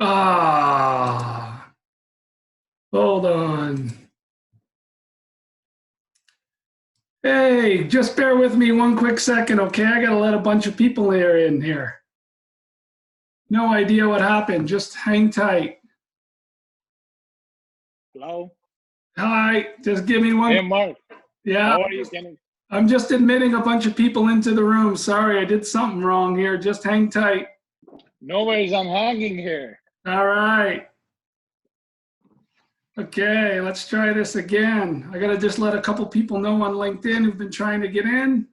Ah, hold on. Hey, just bear with me one quick second, okay? I gotta let a bunch of people in here. No idea what happened. Just hang tight. Hello. Hi, just give me one. Hey, Mark. Yeah, How are you? I'm just admitting a bunch of people into the room. Sorry, I did something wrong here. Just hang tight. No worries. I'm hanging here. All right. Okay, let's try this again. I gotta just let a couple people know on LinkedIn who've been trying to get in.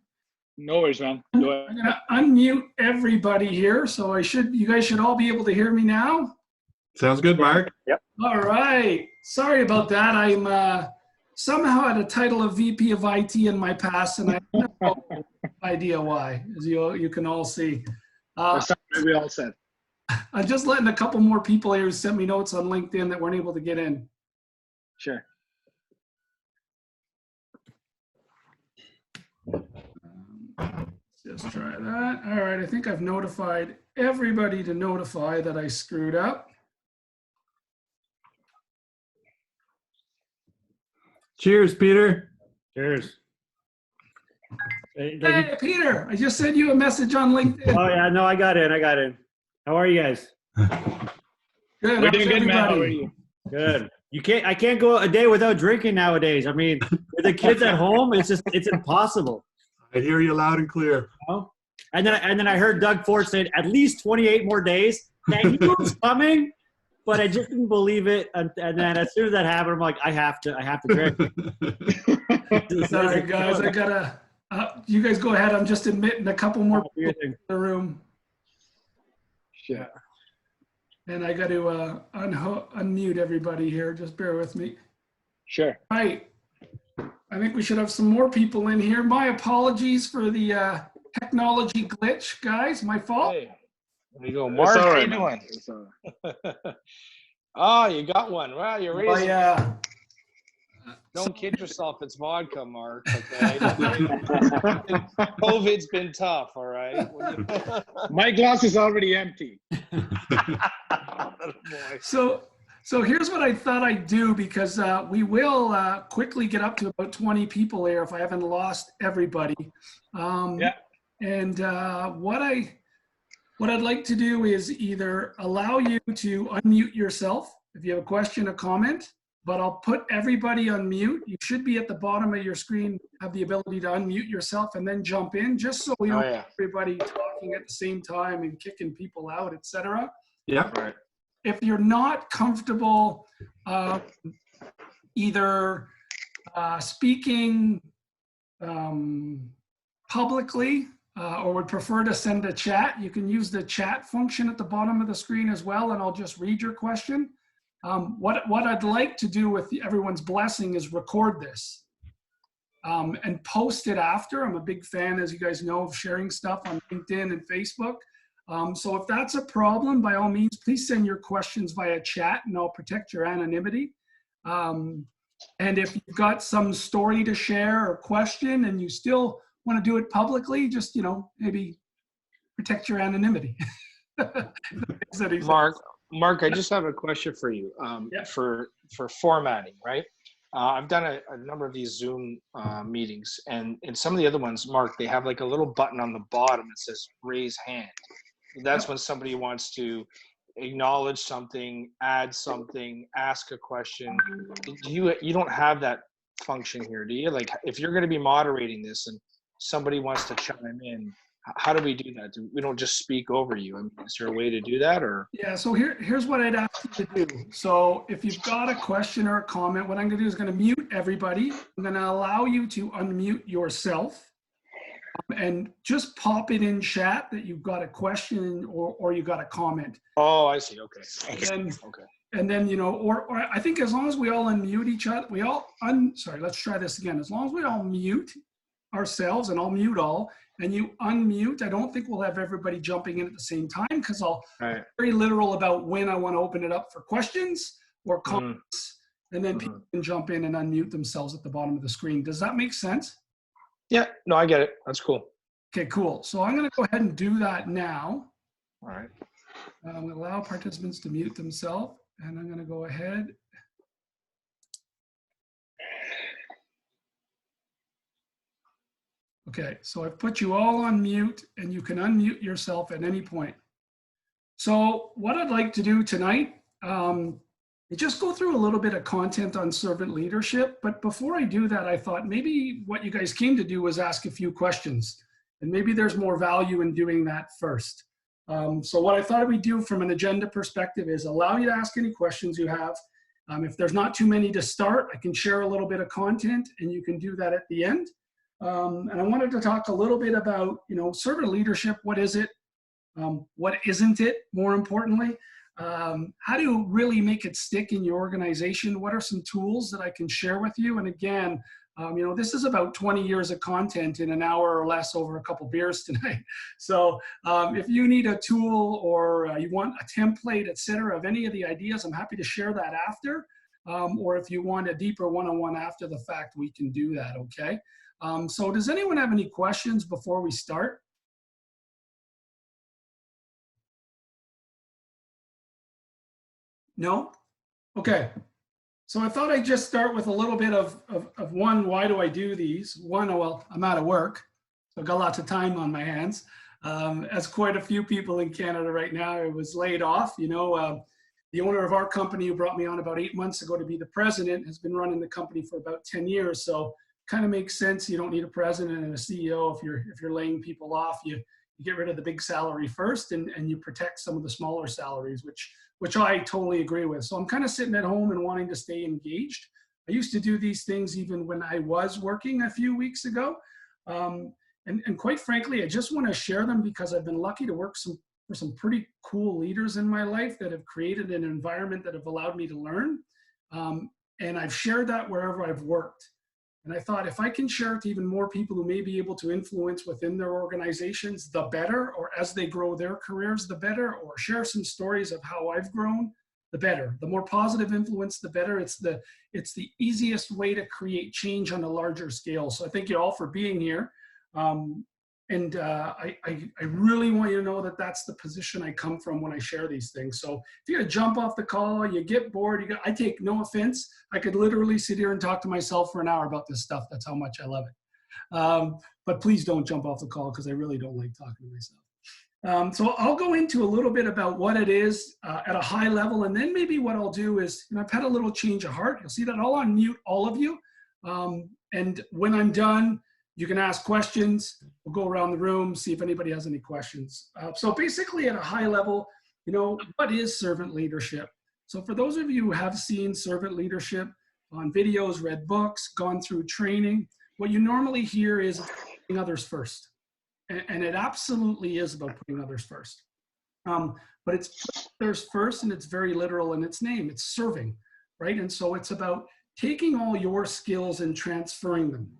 No worries, man. Go ahead. I'm gonna unmute everybody here, so you guys should all be able to hear me now. Sounds good, Mark. Yep. All right. Sorry about that. I'm somehow had a title of VP of IT in my past, and I have no idea why, as you can all see. That's what we all said. I'm just letting a couple more people here who sent me notes on LinkedIn that weren't able to get in. Sure. Let's just try that. All right, I think I've notified everybody to notify that I screwed up. Cheers, Peter. Cheers. Hey, Peter, I just sent you a message on LinkedIn. Oh yeah, no, I got in. How are you guys? Good. We're doing good, man. How are you? Good. I can't go a day without drinking nowadays. I mean, with the kids at home, it's impossible. I hear you loud and clear. You know? And then I heard Doug Ford say at least 28 more days. And I knew it was coming, but I just didn't believe it. And then as soon as that happened, I'm like, I have to drink. Sorry, guys. I gotta. You guys go ahead. I'm just admitting a couple more people in the room. Sure. And I got to unmute everybody here. Just bear with me. Sure. All right. I think we should have some more people in here. My apologies for the technology glitch, guys. My fault. Hey, there you go, Mark. How you doing? Oh, you got one. Wow, you're raising. Oh, yeah. Don't kid yourself. It's vodka, Mark. Okay. COVID's been tough. All right. My glass is already empty. So here's what I thought I'd do, because we will quickly get up to about 20 people here if I haven't lost everybody. Yeah. And what I'd like to do is either allow you to unmute yourself if you have a question or comment, but I'll put everybody on mute. You should be at the bottom of your screen, have the ability to unmute yourself and then jump in, just so we don't have everybody talking at the same time and kicking people out, etc. Yeah. Right. If you're not comfortable either speaking publicly or would prefer to send a chat, you can use the chat function at the bottom of the screen as well, and I'll just read your question. What I'd like to do with everyone's blessing is record this and post it after. I'm a big fan, as you guys know, of sharing stuff on LinkedIn and Facebook. So if that's a problem, by all means, please send your questions via chat and I'll protect your anonymity. And if you've got some story to share or question and you still want to do it publicly, just, maybe protect your anonymity. Mark, I just have a question for you. For formatting, right? I've done a number of these Zoom meetings, and in some of the other ones, Mark, they have like a little button on the bottom that says raise hand. That's when somebody wants to acknowledge something, add something, ask a question. You don't have that function here, do you? Like, if you're going to be moderating this and somebody wants to chime in, how do we do that? We don't just speak over you. I mean, is there a way to do that, or? Yeah, so here's what I'd ask you to do. So if you've got a question or a comment, what I'm going to do is going to mute everybody. I'm going to allow you to unmute yourself and just pop it in chat that you've got a question or you got a comment. Oh, I see. Okay. And then, or I think as long as we all unmute each other, let's try this again. As long as we all mute ourselves, and I'll mute all, and you unmute, I don't think we'll have everybody jumping in at the same time, because I'll be very literal about when I want to open it up for questions or comments, and then people can jump in and unmute themselves at the bottom of the screen. Does that make sense? Yeah, no, I get it. That's cool. Okay, cool. So I'm going to go ahead and do that now. All right. I'm going to allow participants to mute themselves, and I'm going to go ahead. Okay, so I've put you all on mute, and you can unmute yourself at any point. So what I'd like to do tonight is just go through a little bit of content on servant leadership. But before I do that, I thought maybe what you guys came to do was ask a few questions. And maybe there's more value in doing that first. So what I thought we'd do from an agenda perspective is allow you to ask any questions you have. If there's not too many to start, I can share a little bit of content, and you can do that at the end. And I wanted to talk a little bit about, servant leadership. What is it? What isn't it? More importantly, how do you really make it stick in your organization? What are some tools that I can share with you? And again, this is about 20 years of content in an hour or less over a couple beers tonight. So if you need a tool or you want a template, etc., of any of the ideas, I'm happy to share that after. Or if you want a deeper one-on-one after the fact, we can do that, okay? So does anyone have any questions before we start? No? Okay. So I thought I'd just start with a little bit of one, why do I do these? One, well, I'm out of work, so I've got lots of time on my hands. As quite a few people in Canada right now, I was laid off. The owner of our company who brought me on about 8 months ago to be the president has been running the company for about 10 years. So kind of makes sense. You don't need a president and a CEO if you're laying people off. You get rid of the big salary first, and you protect some of the smaller salaries, which I totally agree with. So I'm kind of sitting at home and wanting to stay engaged. I used to do these things even when I was working a few weeks ago. And quite frankly, I just want to share them because I've been lucky to work for some pretty cool leaders in my life that have created an environment that have allowed me to learn. And I've shared that wherever I've worked. And I thought if I can share it to even more people who may be able to influence within their organizations, the better, or as they grow their careers, the better, or share some stories of how I've grown, the better. The more positive influence, the better. It's the easiest way to create change on a larger scale. So I thank you all for being here. I really want you to know that that's the position I come from when I share these things. So if you're gonna jump off the call, you get bored, I take no offense. I could literally sit here and talk to myself for an hour about this stuff. That's how much I love it. But please don't jump off the call because I really don't like talking to myself. So I'll go into a little bit about what it is at a high level, and then maybe what I'll do is, I've had a little change of heart. You'll see that I'll unmute all of you. And when I'm done, you can ask questions. We'll go around the room, see if anybody has any questions. So basically at a high level, what is servant leadership? So for those of you who have seen servant leadership on videos, read books, gone through training, what you normally hear is putting others first. And it absolutely is about putting others first. But it's putting others first, and it's very literal in its name. It's serving, right? And so it's about taking all your skills and transferring them,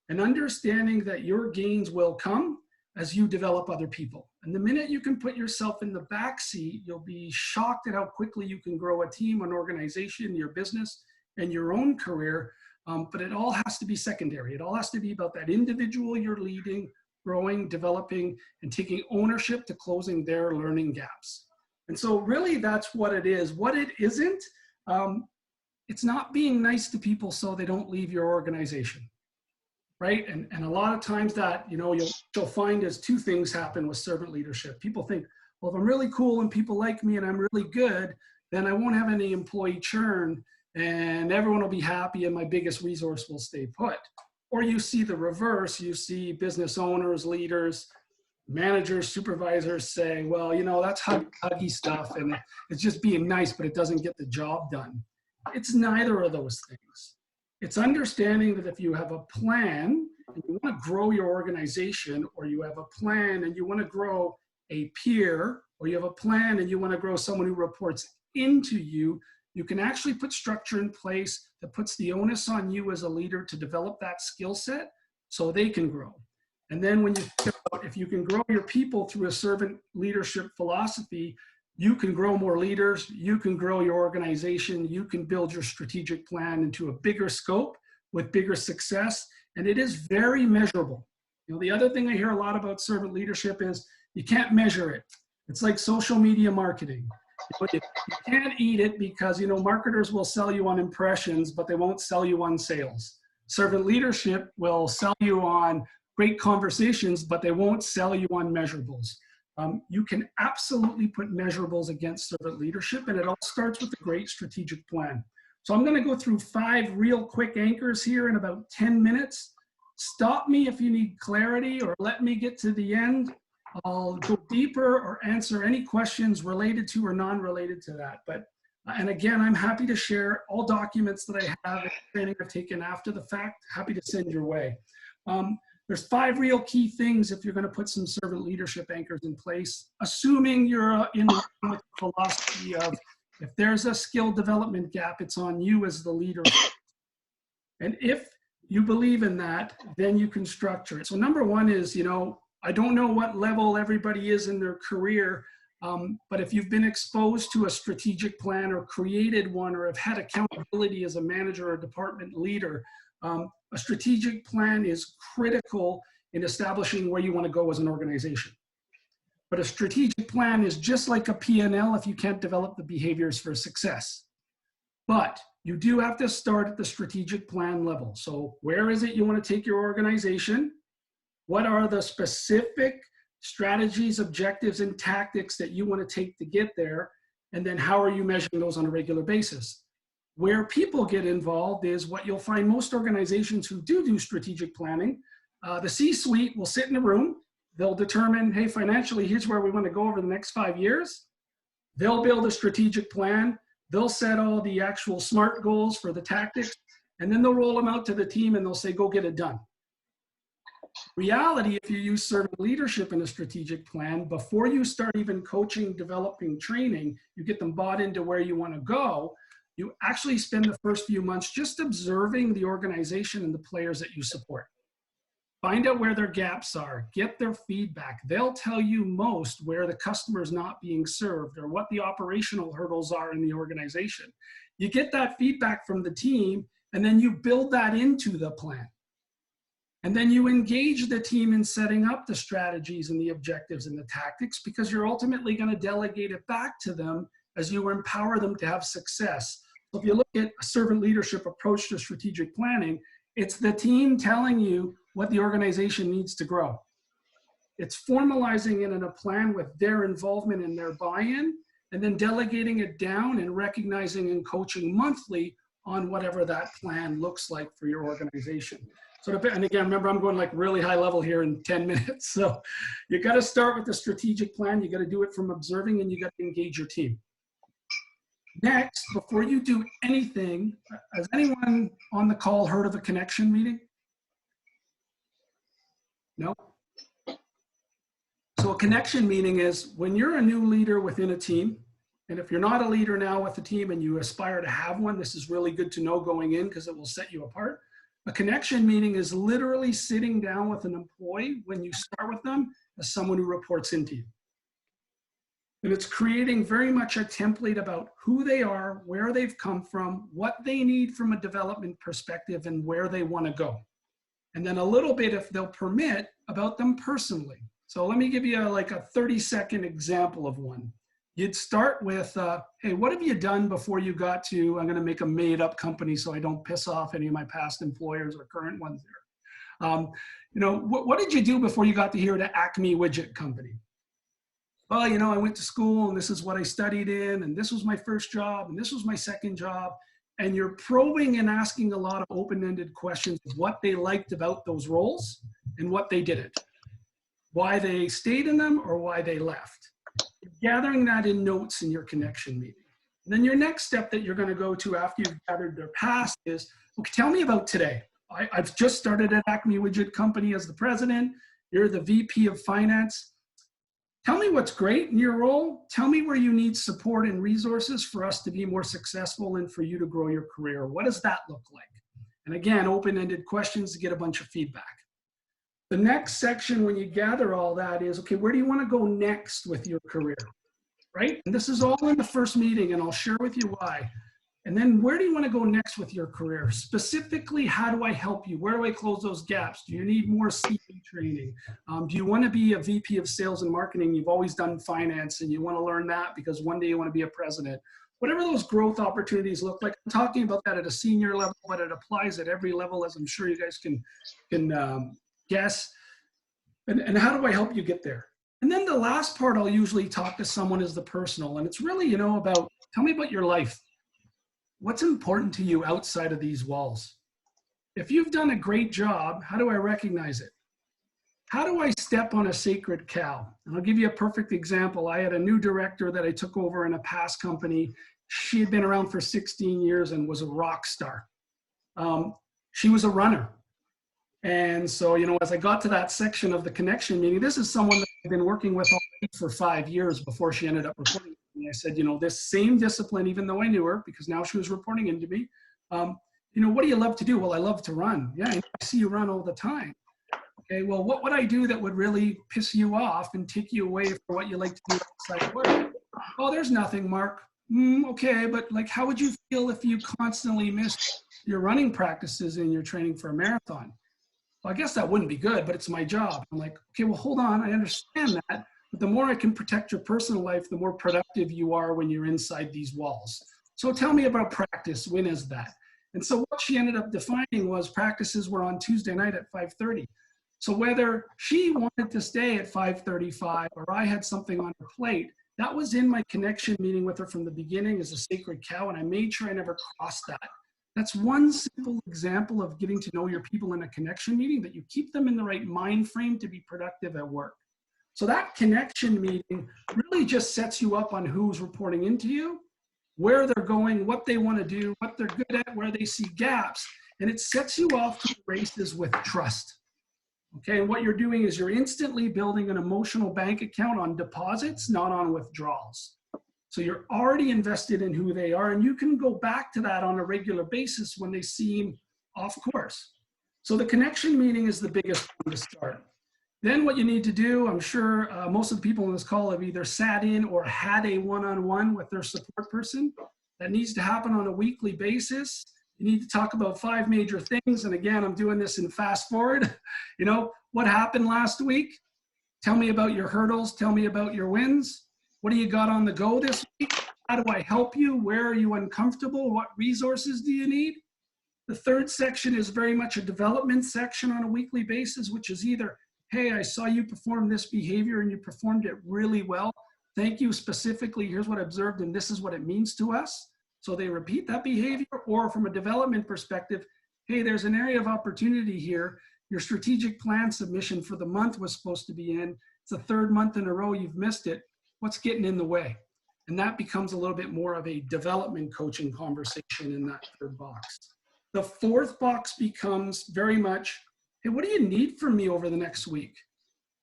and understanding that your gains will come as you develop other people. And the minute you can put yourself in the back seat, you'll be shocked at how quickly you can grow a team, an organization, your business, and your own career. But it all has to be secondary. It all has to be about that individual you're leading, growing, developing, and taking ownership to closing their learning gaps. And so really that's what it is. What it isn't, it's not being nice to people so they don't leave your organization. Right? And a lot of times that, you'll find is two things happen with servant leadership. People think, well, if I'm really cool and people like me and I'm really good, then I won't have any employee churn and everyone will be happy and my biggest resource will stay put. Or you see the reverse. You see business owners, leaders, managers, supervisors say, well, that's huggy stuff and it's just being nice, but it doesn't get the job done. It's neither of those things. It's understanding that if you have a plan and you want to grow your organization, or you have a plan and you want to grow a peer, or you have a plan and you want to grow someone who reports into you, you can actually put structure in place that puts the onus on you as a leader to develop that skill set so they can grow. And then when you think about if you can grow your people through a servant leadership philosophy, you can grow more leaders, you can grow your organization, you can build your strategic plan into a bigger scope with bigger success, and it is very measurable. The other thing I hear a lot about servant leadership is you can't measure it. It's like social media marketing. You can't eat it because, marketers will sell you on impressions, but they won't sell you on sales. Servant leadership will sell you on great conversations, but they won't sell you on measurables. You can absolutely put measurables against servant leadership, and it all starts with a great strategic plan. So I'm going to go through 5 real quick anchors here in about 10 minutes. Stop me if you need clarity, or let me get to the end. I'll go deeper or answer any questions related to or non-related to that. But, and again, I'm happy to share all documents that I have and training I've taken after the fact, happy to send your way. There's 5 real key things if you're going to put some servant leadership anchors in place, assuming you're in the philosophy of, if there's a skill development gap, it's on you as the leader. And if you believe in that, then you can structure it. So number 1 is, I don't know what level everybody is in their career, but if you've been exposed to a strategic plan or created one or have had accountability as a manager or department leader, a strategic plan is critical in establishing where you want to go as an organization. But a strategic plan is just like a P&L if you can't develop the behaviors for success. But you do have to start at the strategic plan level. So where is it you want to take your organization? What are the specific strategies, objectives, and tactics that you want to take to get there? And then how are you measuring those on a regular basis? Where people get involved is what you'll find most organizations who do strategic planning. The C-suite will sit in a room. They'll determine, hey, financially, here's where we want to go over the next 5 years. They'll build a strategic plan. They'll set all the actual SMART goals for the tactics, and then they'll roll them out to the team and they'll say, go get it done. Reality, if you use servant leadership in a strategic plan, before you start even coaching, developing, training, you get them bought into where you want to go. You actually spend the first few months just observing the organization and the players that you support. Find out where their gaps are, get their feedback. They'll tell you most where the customer's not being served or what the operational hurdles are in the organization. You get that feedback from the team, and then you build that into the plan. And then you engage the team in setting up the strategies and the objectives and the tactics, because you're ultimately going to delegate it back to them as you empower them to have success. So if you look at a servant leadership approach to strategic planning, it's the team telling you what the organization needs to grow. It's formalizing it in a plan with their involvement and their buy-in, and then delegating it down and recognizing and coaching monthly on whatever that plan looks like for your organization. So, and again, remember, I'm going like really high level here in 10 minutes. So you got to start with the strategic plan. You got to do it from observing, and you got to engage your team. Next, before you do anything, has anyone on the call heard of a connection meeting? No? So a connection meeting is when you're a new leader within a team, and if you're not a leader now with a team and you aspire to have one, this is really good to know going in because it will set you apart. A connection meeting is literally sitting down with an employee when you start with them as someone who reports into you. And it's creating very much a template about who they are, where they've come from, what they need from a development perspective, and where they want to go. And then a little bit, if they'll permit, about them personally. So let me give you like a 30-second example of one. You'd start with, hey, what have you done before you got to, I'm going to make a made-up company so I don't piss off any of my past employers or current ones there. What did you do before you got to here to Acme Widget Company? Well, I went to school and this is what I studied in, and this was my first job, and this was my second job. And you're probing and asking a lot of open-ended questions of what they liked about those roles and what they didn't, why they stayed in them or why they left. You're gathering that in notes in your connection meeting. And then your next step that you're going to go to after you've gathered their past is, okay, tell me about today. I've just started at Acme Widget Company as the president. You're the VP of finance. Tell me what's great in your role. Tell me where you need support and resources for us to be more successful and for you to grow your career. What does that look like? And again, open-ended questions to get a bunch of feedback. The next section, when you gather all that, is, okay, where do you want to go next with your career, right? And this is all in the first meeting, and I'll share with you why. And then where do you want to go next with your career? Specifically, how do I help you? Where do I close those gaps? Do you need more CV training? Do you want to be a VP of sales and marketing? You've always done finance and you want to learn that because one day you want to be a president. Whatever those growth opportunities look like, I'm talking about that at a senior level, but it applies at every level, as I'm sure you guys can guess. And how do I help you get there? And then the last part I'll usually talk to someone is the personal. And it's really, about, tell me about your life. What's important to you outside of these walls? If you've done a great job, how do I recognize it? How do I step on a sacred cow? And I'll give you a perfect example. I had a new director that I took over in a past company. She had been around for 16 years and was a rock star. She was a runner. And so, as I got to that section of the connection meeting, this is someone that I've been working with already for 5 years before she ended up reporting. And I said, this same discipline, even though I knew her, because now she was reporting into me, what do you love to do? Well, I love to run. Yeah, I see you run all the time. Okay, well, what would I do that would really piss you off and take you away from what you like to do outside work? Oh, there's nothing, Mark. Okay, but how would you feel if you constantly missed your running practices and your training for a marathon? Well, I guess that wouldn't be good, but it's my job. I'm like, okay, well, hold on. I understand that. But the more I can protect your personal life, the more productive you are when you're inside these walls. So tell me about practice. When is that? And so what she ended up defining was practices were on Tuesday night at 5:30. So whether she wanted to stay at 5:35 or I had something on her plate, that was in my connection meeting with her from the beginning as a sacred cow, and I made sure I never crossed that. That's one simple example of getting to know your people in a connection meeting, that you keep them in the right mind frame to be productive at work. So that connection meeting really just sets you up on who's reporting into you, where they're going, what they want to do, what they're good at, where they see gaps, and it sets you off to the races with trust. Okay, and what you're doing is you're instantly building an emotional bank account on deposits, not on withdrawals. So you're already invested in who they are, and you can go back to that on a regular basis when they seem off course. So the connection meeting is the biggest one to start. Then what you need to do, I'm sure most of the people on this call have either sat in or had a one-on-one with their support person. That needs to happen on a weekly basis. You need to talk about 5 major things. And again, I'm doing this in fast forward. What happened last week? Tell me about your hurdles. Tell me about your wins. What do you got on the go this week? How do I help you? Where are you uncomfortable? What resources do you need? The third section is very much a development section on a weekly basis, which is either, hey, I saw you perform this behavior and you performed it really well. Thank you specifically. Here's what I observed and this is what it means to us. So they repeat that behavior. Or from a development perspective, hey, there's an area of opportunity here. Your strategic plan submission for the month was supposed to be in. It's the 3rd month in a row you've missed it. What's getting in the way? And that becomes a little bit more of a development coaching conversation in that 3rd box. The 4th box becomes very much, hey, what do you need from me over the next week?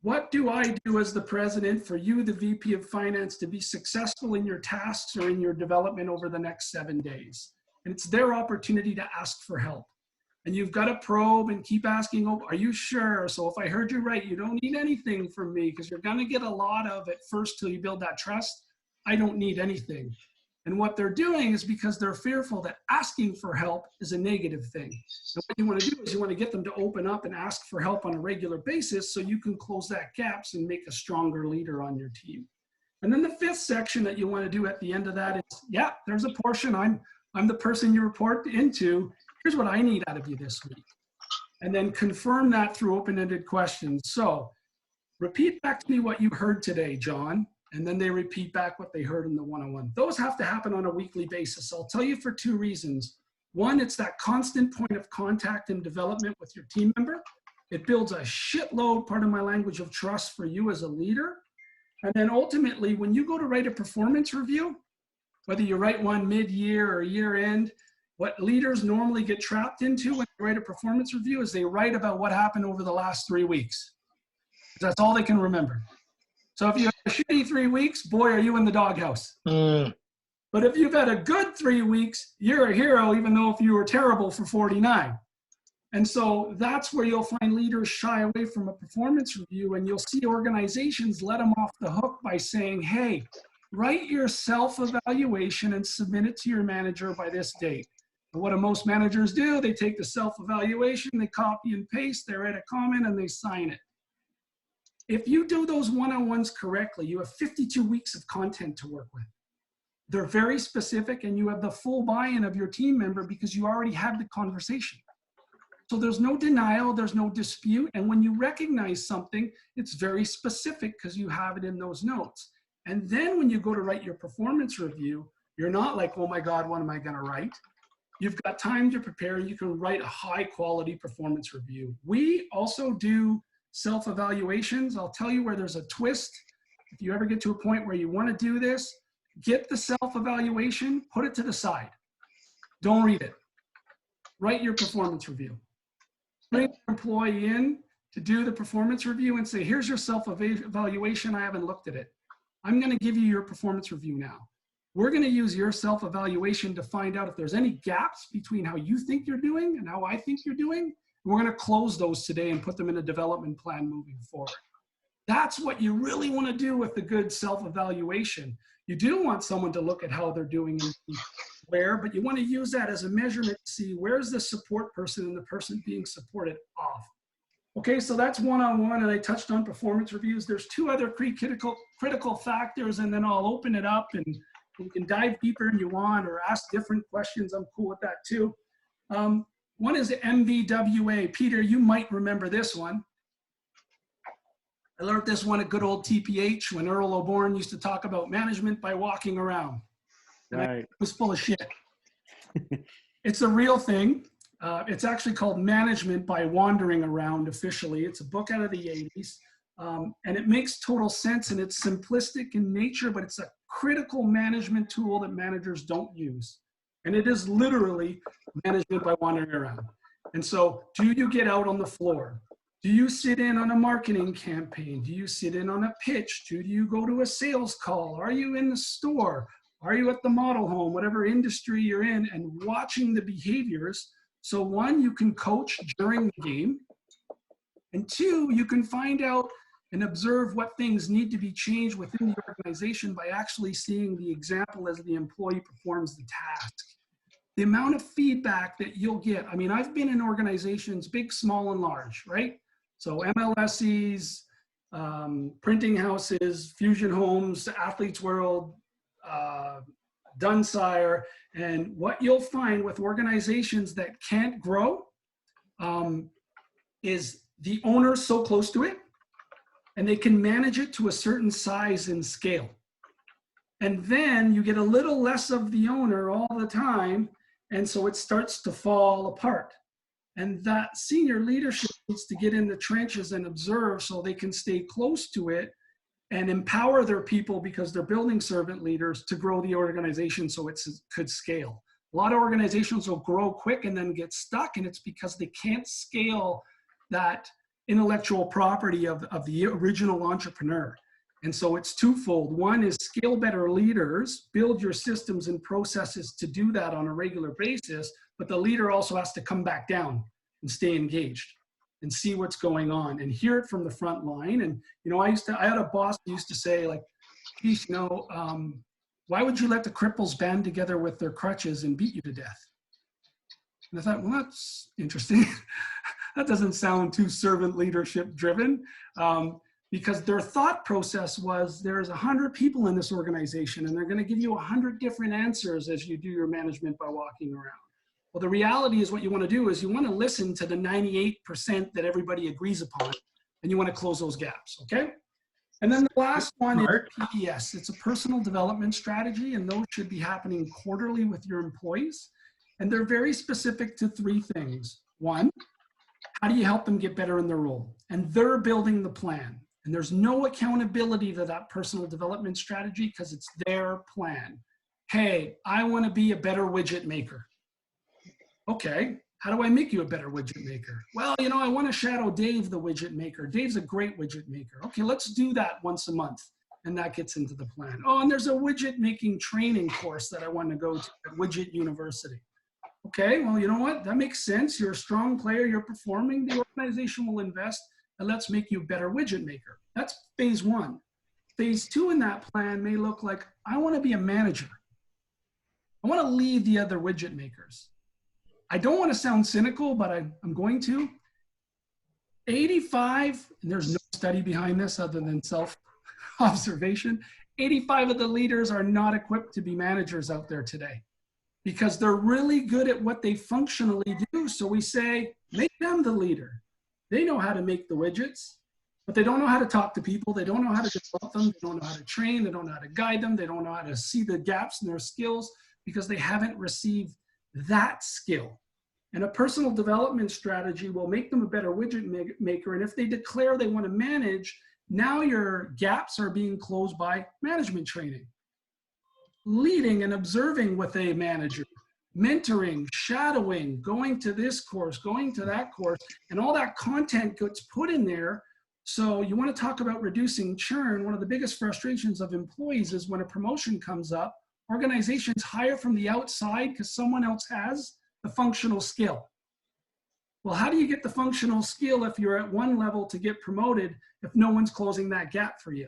What do I do as the president for you, the VP of Finance, to be successful in your tasks or in your development over the next 7 days? And it's their opportunity to ask for help. And you've got to probe and keep asking, oh, are you sure? So if I heard you right, you don't need anything from me because you're going to get a lot of it first till you build that trust. I don't need anything. And what they're doing is because they're fearful that asking for help is a negative thing. And what you want to do is you want to get them to open up and ask for help on a regular basis so you can close that gaps and make a stronger leader on your team. And then the 5th section that you want to do at the end of that is, yeah, there's a portion. I'm the person you report into. Here's what I need out of you this week. And then confirm that through open-ended questions. So repeat back to me what you heard today, John. And then they repeat back what they heard in the one-on-one. Those have to happen on a weekly basis. I'll tell you for 2 reasons. One, it's that constant point of contact and development with your team member. It builds a shitload, part of my language, of trust for you as a leader. And then ultimately, when you go to write a performance review, whether you write one mid-year or year-end, what leaders normally get trapped into when they write a performance review is they write about what happened over the last 3 weeks. That's all they can remember. So if you have a shitty 3 weeks, boy, are you in the doghouse. But if you've had a good 3 weeks, you're a hero, even though if you were terrible for 49. And so that's where you'll find leaders shy away from a performance review, and you'll see organizations let them off the hook by saying, hey, write your self-evaluation and submit it to your manager by this date. And what do most managers do? They take the self-evaluation, they copy and paste, they write a comment, and they sign it. If you do those one-on-ones correctly, you have 52 weeks of content to work with. They're very specific, and you have the full buy-in of your team member because you already had the conversation. So there's no denial, there's no dispute, and when you recognize something, it's very specific because you have it in those notes. And then when you go to write your performance review, you're not like, oh my God, what am I gonna write? You've got time to prepare, you can write a high quality performance review. We also do self-evaluations. I'll tell you where there's a twist. If you ever get to a point where you wanna do this, get the self-evaluation, put it to the side. Don't read it. Write your performance review. Bring your employee in to do the performance review and say, here's your self-evaluation, I haven't looked at it. I'm gonna give you your performance review now. We're gonna use your self-evaluation to find out if there's any gaps between how you think you're doing and how I think you're doing. And we're gonna close those today and put them in a development plan moving forward. That's what you really wanna do with the good self-evaluation. You do want someone to look at how they're doing and where, but you want to use that as a measurement to see where's the support person and the person being supported off. Okay, so that's one-on-one, and I touched on performance reviews. There's two other critical factors, and then I'll open it up and you can dive deeper if you want or ask different questions. I'm cool with that too. One is MVWA. Peter, you might remember this one. I learned this one at good old TPH when Earl O'Born used to talk about management by walking around. And Right. it was full of shit. It's a real thing. It's actually called Management by Wandering Around officially. It's a book out of the 80s. And it makes total sense, and it's simplistic in nature, but it's a critical management tool that managers don't use. And it is literally management by wandering around. And so, do you get out on the floor? Do you sit in on a marketing campaign? Do you sit in on a pitch? Do you go to a sales call? Are you in the store? Are you at the model home, whatever industry you're in, and watching the behaviors? So one, you can coach during the game. And two, you can find out and observe what things need to be changed within the organization by actually seeing the example as the employee performs the task. The amount of feedback that you'll get. I mean, I've been in organizations, big, small, and large, right? So MLSEs, printing houses, Fusion Homes, Athletes World, Dunsire, and what you'll find with organizations that can't grow is the owner's so close to it, and they can manage it to a certain size and scale. And then you get a little less of the owner all the time, and so it starts to fall apart. And that senior leadership needs to get in the trenches and observe so they can stay close to it and empower their people, because they're building servant leaders, to grow the organization so it could scale. A lot of organizations will grow quick and then get stuck, and it's because they can't scale that intellectual property of the original entrepreneur. And so it's twofold. One is scale better leaders, build your systems and processes to do that on a regular basis, but the leader also has to come back down and stay engaged and see what's going on and hear it from the front line. And, you know, I had a boss who used to say, like, geez, you know, why would you let the cripples band together with their crutches and beat you to death? And I thought, well, that's interesting. That doesn't sound too servant leadership driven. Because their thought process was, there's 100 people in this organization and they're going to give you 100 different answers as you do your management by walking around. Well, the reality is what you want to do is you want to listen to the 98% that everybody agrees upon, and you want to close those gaps, okay? And then the last one is PDS. It's a personal development strategy, and those should be happening quarterly with your employees. And they're very specific to three things. One, how do you help them get better in their role? And they're building the plan. And there's no accountability to that personal development strategy because it's their plan. Hey, I want to be a better widget maker. Okay, how do I make you a better widget maker? Well, you know, I want to shadow Dave, the widget maker. Dave's a great widget maker. Okay, let's do that once a month. And that gets into the plan. Oh, and there's a widget making training course that I want to go to at Widget University. Okay, well, you know what? That makes sense. You're a strong player. You're performing. The organization will invest. And let's make you a better widget maker. That's phase one. phase 2 in that plan may look like, I want to be a manager. I want to lead the other widget makers. I don't want to sound cynical, but I'm going to. 85, and there's no study behind this other than self-observation, 85 of the leaders are not equipped to be managers out there today because they're really good at what they functionally do. So we say, make them the leader. They know how to make the widgets, but they don't know how to talk to people. They don't know how to develop them. They don't know how to train. They don't know how to guide them. They don't know how to see the gaps in their skills because they haven't received that skill. And a personal development strategy will make them a better widget maker. And if they declare they want to manage, now your gaps are being closed by management training. Leading and observing with a manager, mentoring, shadowing, going to this course, going to that course, and all that content gets put in there. So you want to talk about reducing churn. One of the biggest frustrations of employees is when a promotion comes up, organizations hire from the outside because someone else has the functional skill. Well, how do you get the functional skill if you're at one level to get promoted if no one's closing that gap for you?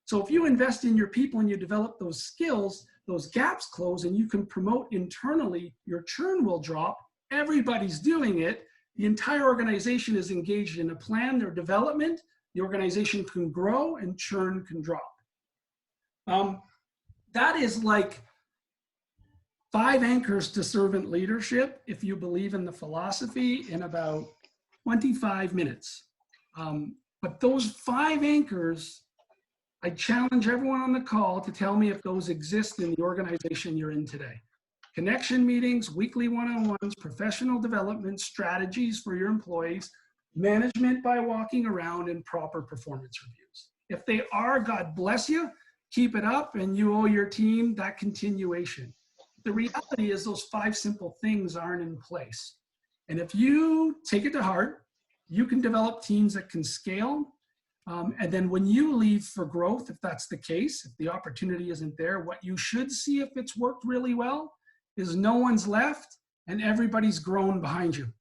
So if you invest in your people and you develop those skills, those gaps close and you can promote internally, your churn will drop. Everybody's doing it. The entire organization is engaged in a plan, their development. The organization can grow and churn can drop. That is like 5 anchors to servant leadership, if you believe in the philosophy, in about 25 minutes. But those 5 anchors, I challenge everyone on the call to tell me if those exist in the organization you're in today. Connection meetings, weekly one-on-ones, professional development, strategies for your employees, management by walking around, and proper performance reviews. If they are, God bless you, keep it up, and you owe your team that continuation. The reality is those 5 simple things aren't in place. And if you take it to heart, you can develop teams that can scale. And then when you leave for growth, if that's the case, if the opportunity isn't there, what you should see if it's worked really well is no one's left and everybody's grown behind you.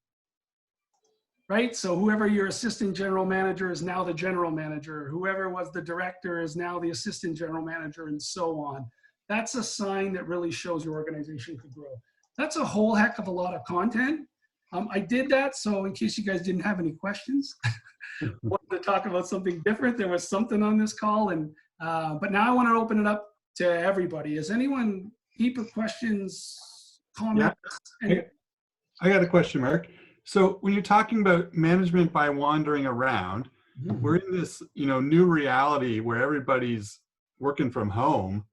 Right? So whoever your assistant general manager is now the general manager, whoever was the director is now the assistant general manager, and so on. That's a sign that really shows your organization could grow. That's a whole heck of a lot of content. I did that, so in case you guys didn't have any questions, wanted to talk about something different. There was something on this call, and but now I want to open it up to everybody. Is anyone deeper questions, comments? Yeah. I got a question, Mark. So when you're talking about management by wandering around, we're in this, new reality where everybody's working from home.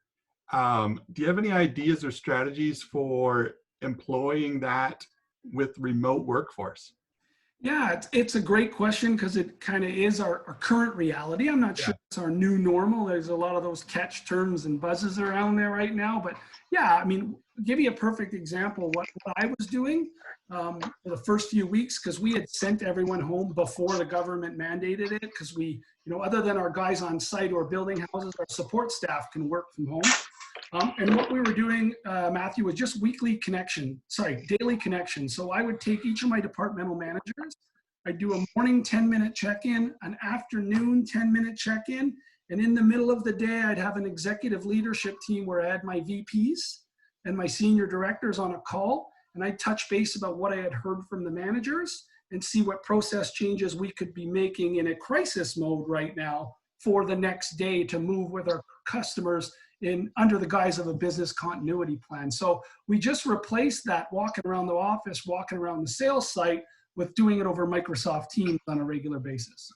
Do you have any ideas or strategies for employing that with remote workforce? Yeah, it's a great question because it kind of is our current reality. I'm not sure it's our new normal. There's a lot of those catch terms and buzzes around there right now. But yeah, I mean, give you a perfect example. What I was doing for the first few weeks, because we had sent everyone home before the government mandated it, because we, other than our guys on site or building houses, our support staff can work from home. And what we were doing, Matthew, was just daily connection. So I would take each of my departmental managers, I'd do a morning 10-minute check-in, an afternoon 10-minute check-in, and in the middle of the day, I'd have an executive leadership team where I had my VPs and my senior directors on a call, and I'd touch base about what I had heard from the managers and see what process changes we could be making in a crisis mode right now for the next day to move with our customers under the guise of a business continuity plan. So we just replaced that walking around the office, walking around the sales site with doing it over Microsoft Teams on a regular basis.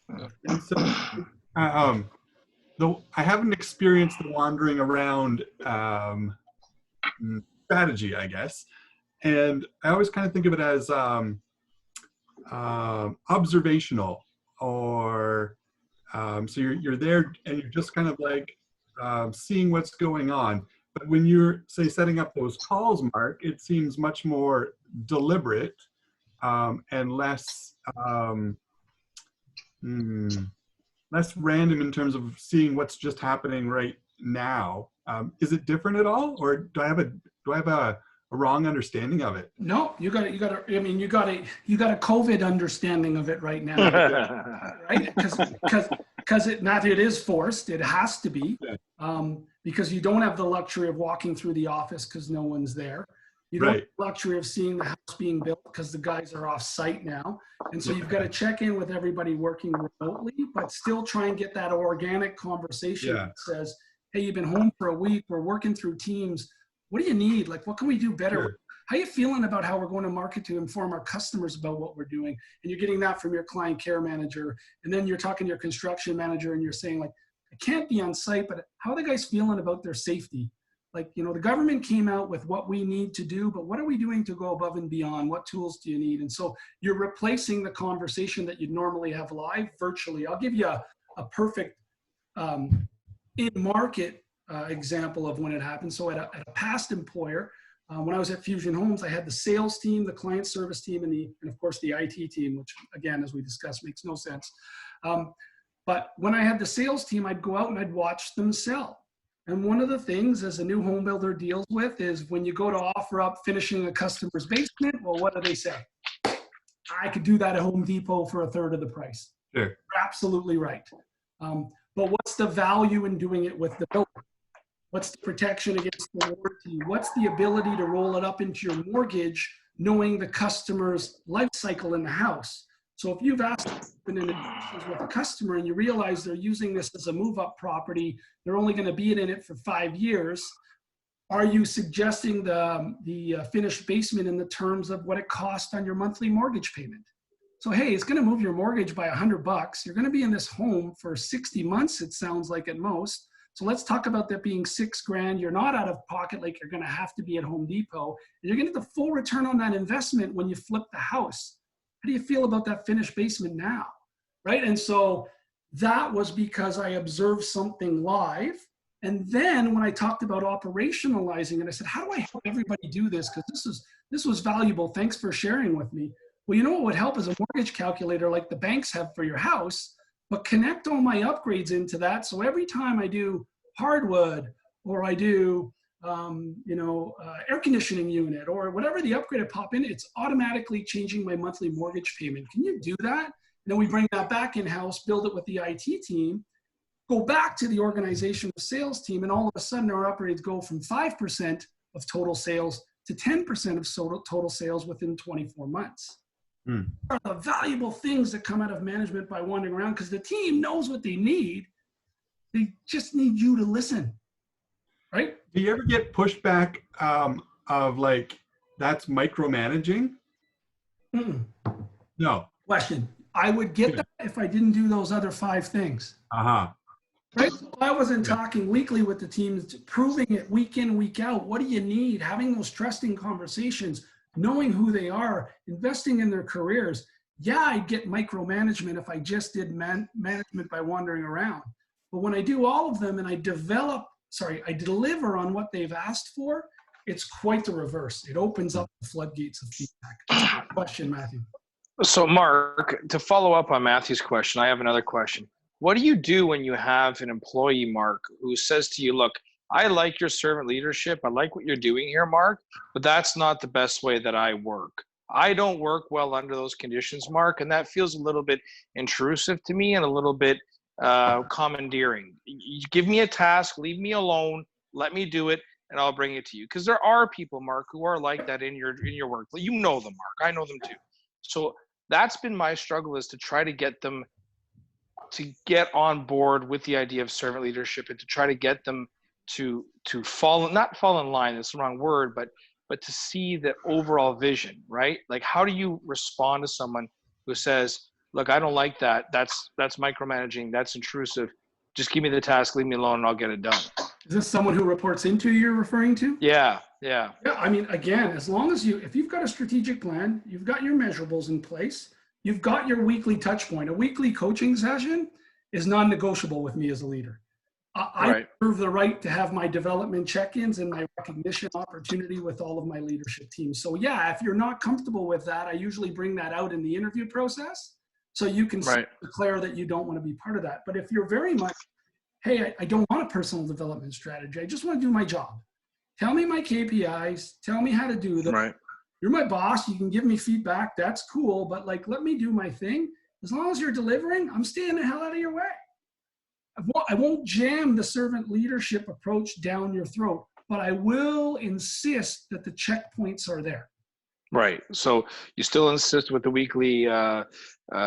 And so, though I haven't experienced the wandering around strategy, I guess, and I always kind of think of it as observational. Or so you're there and you're just kind of like seeing what's going on. But when you're, say, setting up those calls, Mark, it seems much more deliberate and less less random in terms of seeing what's just happening right now. Is it different at all, or do I have a wrong understanding of it. No, you got a COVID understanding of it right now, right? Because it is forced. It has to be, because you don't have the luxury of walking through the office because no one's there. You don't have the luxury of seeing the house being built because the guys are off site now. And so you've got to check in with everybody working remotely, but still try and get that organic conversation that says, hey, you've been home for a week. We're working through Teams. What do you need? Like, what can we do better? Sure. How are you feeling about how we're going to market to inform our customers about what we're doing? And you're getting that from your client care manager. And then you're talking to your construction manager and you're saying, like, I can't be on site, but how are the guys feeling about their safety? Like, you know, the government came out with what we need to do, but what are we doing to go above and beyond? What tools do you need? And so you're replacing the conversation that you'd normally have live virtually. I'll give you a perfect in-market example of when it happened. So at a past employer, when I was at Fusion Homes, I had the sales team, the client service team, and of course the IT team, which again, as we discussed, makes no sense. But when I had the sales team, I'd go out and I'd watch them sell. And one of the things as a new home builder deals with is when you go to offer up finishing a customer's basement, well, what do they say? I could do that at Home Depot for 1/3 of the price. Sure. You're absolutely right. But what's the value in doing it with the builder? What's the protection against the warranty? What's the ability to roll it up into your mortgage, knowing the customer's life cycle in the house? So if you've asked been in discussions with a customer and you realize they're using this as a move-up property, they're only going to be in it for 5 years, are you suggesting the finished basement in the terms of what it costs on your monthly mortgage payment? So, hey, it's going to move your mortgage by $100. You're going to be in this home for 60 months, it sounds like at most. So let's talk about that being $6,000. You're not out of pocket like you're going to have to be at Home Depot. And you're going to get the full return on that investment when you flip the house. How do you feel about that finished basement now? Right? And so that was because I observed something live. And then when I talked about operationalizing it, I said, how do I help everybody do this? Because this was valuable. Thanks for sharing with me. Well, you know what would help is a mortgage calculator like the banks have for your house, but connect all my upgrades into that. So every time I do hardwood or I do air conditioning unit or whatever the upgrade I pop in, it's automatically changing my monthly mortgage payment. Can you do that? And then we bring that back in-house, build it with the IT team, go back to the organizational sales team, and all of a sudden our upgrades go from 5% of total sales to 10% of total sales within 24 months. Are the valuable things that come out of management by wandering around, because the team knows what they need. They just need you to listen, right? Do you ever get pushback of like, that's micromanaging? No. Question. I would get that if I didn't do those other 5 things. Right? So I wasn't talking weekly with the teams, proving it week in, week out. What do you need? Having those trusting conversations, knowing who they are, investing in their careers. Yeah, I'd get micromanagement if I just did management by wandering around. But when I do all of them and I deliver on what they've asked for, it's quite the reverse. It opens up the floodgates of feedback. Question, Matthew. So Mark, to follow up on Matthew's question, I have another question. What do you do when you have an employee, Mark, who says to you, look, I like your servant leadership. I like what you're doing here, Mark, but that's not the best way that I work. I don't work well under those conditions, Mark, and that feels a little bit intrusive to me and a little bit commandeering. You give me a task, leave me alone, let me do it, and I'll bring it to you. Because there are people, Mark, who are like that in your work. You know them, Mark. I know them too. So that's been my struggle, is to try to get them to get on board with the idea of servant leadership and to try to get them to not fall in line, that's the wrong word, but to see the overall vision, right? Like, how do you respond to someone who says, look, I don't like that. That's micromanaging. That's intrusive. Just give me the task, leave me alone, and I'll get it done. Is this someone who reports into you're referring to? Yeah. Yeah, I mean, again, as long as if you've got a strategic plan, you've got your measurables in place, you've got your weekly touch point. A weekly coaching session is non-negotiable with me as a leader. I reserve the right to have my development check-ins and my recognition opportunity with all of my leadership teams. So yeah, if you're not comfortable with that, I usually bring that out in the interview process so you can declare that you don't want to be part of that. But if you're very much, hey, I don't want a personal development strategy, I just want to do my job. tell me my KPIs, tell me how to do them. Right. You're my boss. You can give me feedback. That's cool. But like, let me do my thing. As long as you're delivering, I'm staying the hell out of your way. I won't jam the servant leadership approach down your throat, but I will insist that the checkpoints are there. Right. So you still insist with the weekly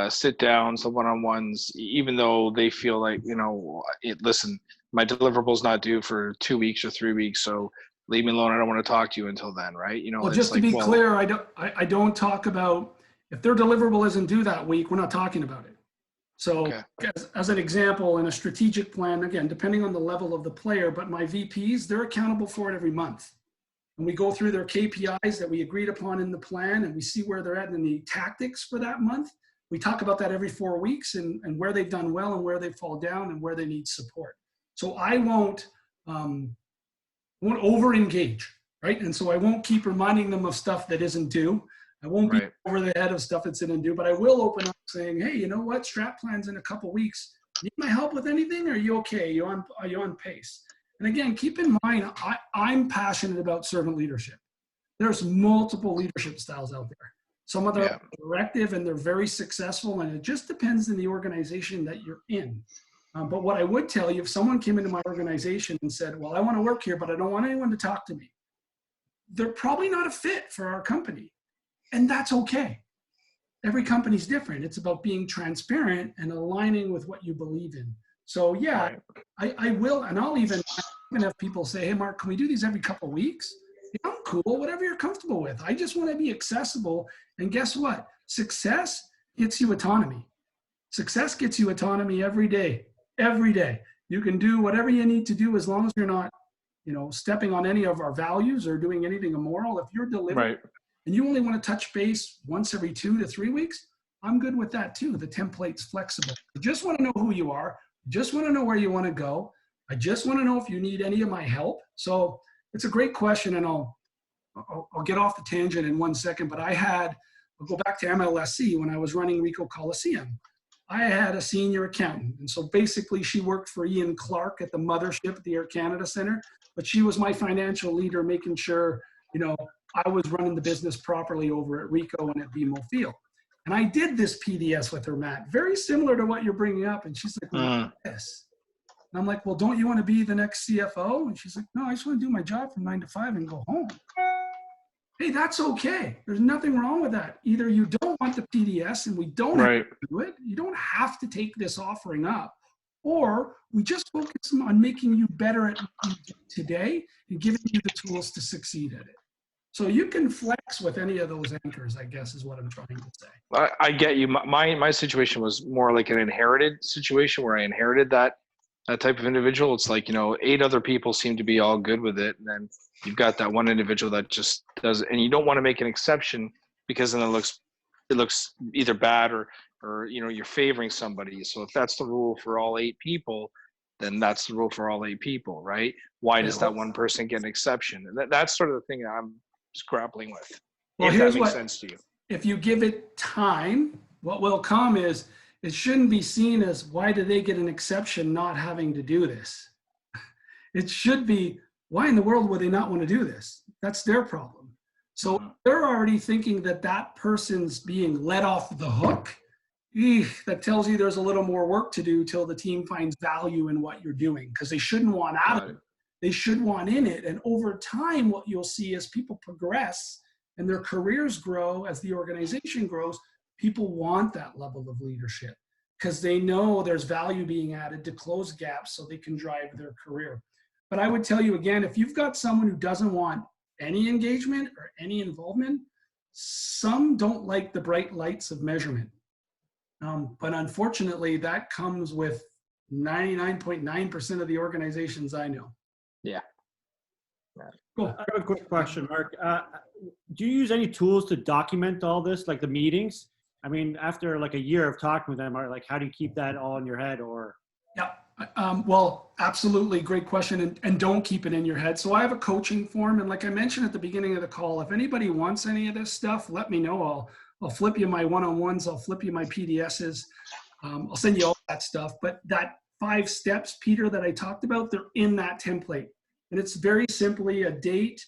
sit downs, the one-on-ones, even though they feel like, listen, my deliverables not due for 2 weeks or 3 weeks. So leave me alone. I don't want to talk to you until then. Right. Well, just to be clear, I don't talk about if their deliverable isn't due that week, we're not talking about it. So okay. as an example, in a strategic plan, again, depending on the level of the player, but my VPs, they're accountable for it every month. And we go through their KPIs that we agreed upon in the plan, and we see where they're at in the tactics for that month. We talk about that every 4 weeks and where they've done well and where they fall down and where they need support. So I won't over-engage, right? And so I won't keep reminding them of stuff that isn't due. I won't be over the head of stuff that's didn't do, but I will open up saying, hey, you know what? Strat plan's in a couple weeks. Need my help with anything? Are you okay? Are you on pace? And again, keep in mind, I'm passionate about servant leadership. There's multiple leadership styles out there. Some of them are directive and they're very successful, and it just depends on the organization that you're in. But what I would tell you, if someone came into my organization and said, well, I want to work here, but I don't want anyone to talk to me, they're probably not a fit for our company. And that's okay. Every company's different. It's about being transparent and aligning with what you believe in. So yeah, I will, and I'll even have people say, hey, Mark, can we do these every couple of weeks? Yeah, I'm cool, whatever you're comfortable with. I just want to be accessible. And guess what? Success gets you autonomy. Success gets you autonomy every day. Every day. You can do whatever you need to do as long as you're not, stepping on any of our values or doing anything immoral. If you're delivering and you only want to touch base once every 2 to 3 weeks, I'm good with that too. The template's flexible. I just want to know who you are. Just want to know where you want to go. I just want to know if you need any of my help. So it's a great question, and I'll get off the tangent in 1 second, but I'll go back to MLSC when I was running Ricoh Coliseum. I had a senior accountant, and so basically she worked for Ian Clark at the mothership at the Air Canada Center, but she was my financial leader, making sure, I was running the business properly over at Ricoh and at BMO Field. And I did this PDS with her, Matt, very similar to what you're bringing up. And she's like, well, yes. And I'm like, well, don't you want to be the next CFO? And she's like, no, I just want to do my job from 9 to 5 and go home. Hey, that's okay. There's nothing wrong with that. Either you don't want the PDS and we don't have to do it. You don't have to take this offering up. Or we just focus on making you better at what you do today and giving you the tools to succeed at it. So you can flex with any of those anchors, I guess, is what I'm trying to say. I get you. My situation was more like an inherited situation where I inherited that type of individual. It's like, 8 other people seem to be all good with it. And then you've got that one individual that just does it. And you don't want to make an exception because then it looks either bad or you're favoring somebody. So if that's the rule for all 8 people, then that's the rule for all 8 people, right? Why does that one person get an exception? And that's sort of the thing that I'm just grappling with. Well, if that makes sense to you. If you give it time, what will come is it shouldn't be seen as why do they get an exception not having to do this? It should be why in the world would they not want to do this? That's their problem. So they're already thinking that person's being let off the hook. That tells you there's a little more work to do till the team finds value in what you're doing, because they shouldn't want out of it. They should want in it. And over time, what you'll see as people progress and their careers grow, as the organization grows, people want that level of leadership because they know there's value being added to close gaps so they can drive their career. But I would tell you again, if you've got someone who doesn't want any engagement or any involvement, some don't like the bright lights of measurement. But unfortunately, that comes with 99.9% of the organizations I know. Yeah. Cool. I have a quick question, Mark. Do you use any tools to document all this, like the meetings? I mean, after like a year of talking with them, how do you keep that all in your head? Or yeah, well, absolutely, great question, and don't keep it in your head. So I have a coaching form, and like I mentioned at the beginning of the call, if anybody wants any of this stuff, let me know. I'll flip you my one-on-ones. I'll flip you my PDSs. I'll send you all that stuff. But that 5 steps, Peter, that I talked about, they're in that template. And it's very simply a date.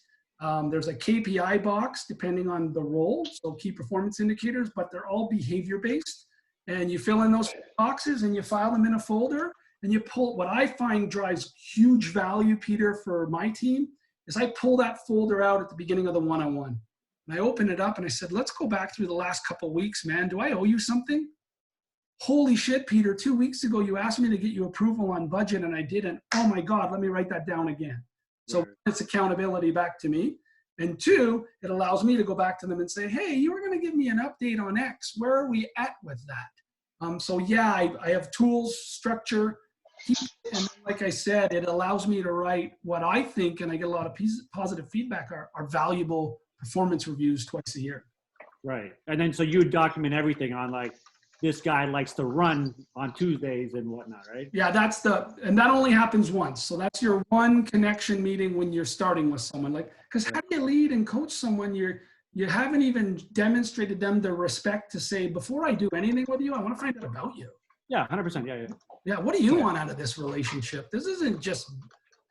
There's a KPI box depending on the role, so key performance indicators, but they're all behavior based. And you fill in those boxes and you file them in a folder and you pull. What I find drives huge value, Peter, for my team is I pull that folder out at the beginning of the one-on-one. And I open it up and I said, let's go back through the last couple of weeks, man. Do I owe you something? Holy shit, Peter, 2 weeks ago, you asked me to get you approval on budget and I didn't. Oh my God, let me write that down again. So it's accountability back to me. And two, it allows me to go back to them and say, hey, you were going to give me an update on X. Where are we at with that? So yeah, I have tools, structure, and like I said, it allows me to write what I think, and I get a lot of positive feedback, are valuable performance reviews twice a year. Right. And then so you would document everything on like, this guy likes to run on Tuesdays and whatnot, right? Yeah, and that only happens once. So that's your one connection meeting when you're starting with someone. Like, because how do you lead and coach someone you haven't even demonstrated them the respect to say, before I do anything with you, I want to find out about you. Yeah, 100%. Yeah. Yeah, what do you want out of this relationship? This isn't just,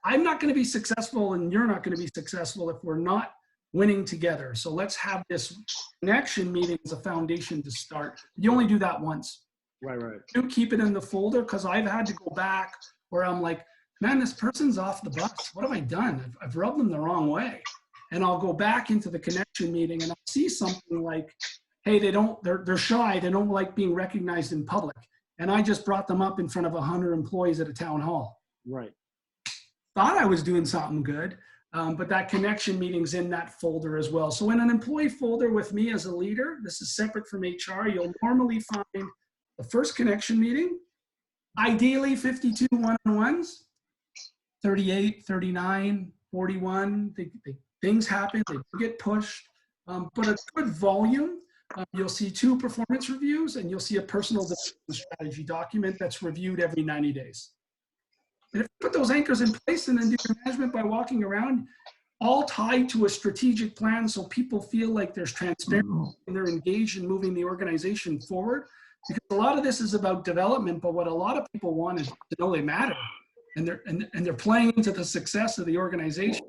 I'm not going to be successful and you're not going to be successful if we're not winning together. So let's have this connection meeting as a foundation to start. You only do that once. Right. You keep it in the folder, because I've had to go back where I'm like, man, this person's off the bus. What have I done? I've rubbed them the wrong way. And I'll go back into the connection meeting and I'll see something like, hey, they're shy. They don't like being recognized in public. And I just brought them up in front of 100 employees at a town hall. Right. Thought I was doing something good. But that connection meeting's in that folder as well. So in an employee folder with me as a leader, this is separate from HR, you'll normally find the first connection meeting, ideally 52 one-on-ones, 38, 39, 41, things happen, they get pushed, but a good volume. You'll see 2 performance reviews and you'll see a personal development strategy document that's reviewed every 90 days. And if you put those anchors in place and then do your management by walking around, all tied to a strategic plan so people feel like there's transparency and they're engaged in moving the organization forward. Because a lot of this is about development, but what a lot of people want is to know they matter and they're playing into the success of the organization.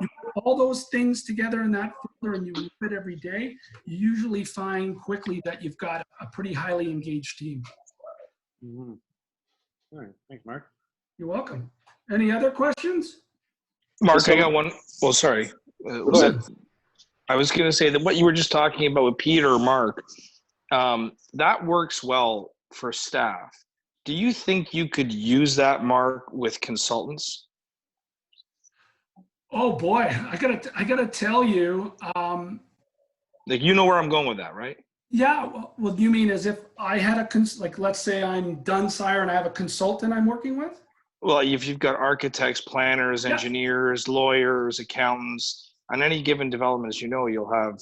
You put all those things together in that folder and you move it every day, you usually find quickly that you've got a pretty highly engaged team. Mm-hmm. All right. Thanks, Mark. You're welcome. Any other questions? Mark, I got one. Well, sorry. I was going to say that what you were just talking about with Peter or Mark, that works well for staff. Do you think you could use that, Mark, with consultants? Oh boy, I gotta tell you. Like, you know where I'm going with that, right? Yeah. Well, you mean as if I had like, let's say I'm Dunsire and I have a consultant I'm working with? Well, if you've got architects, planners, engineers, lawyers, accountants, on any given development, as you know, you'll have,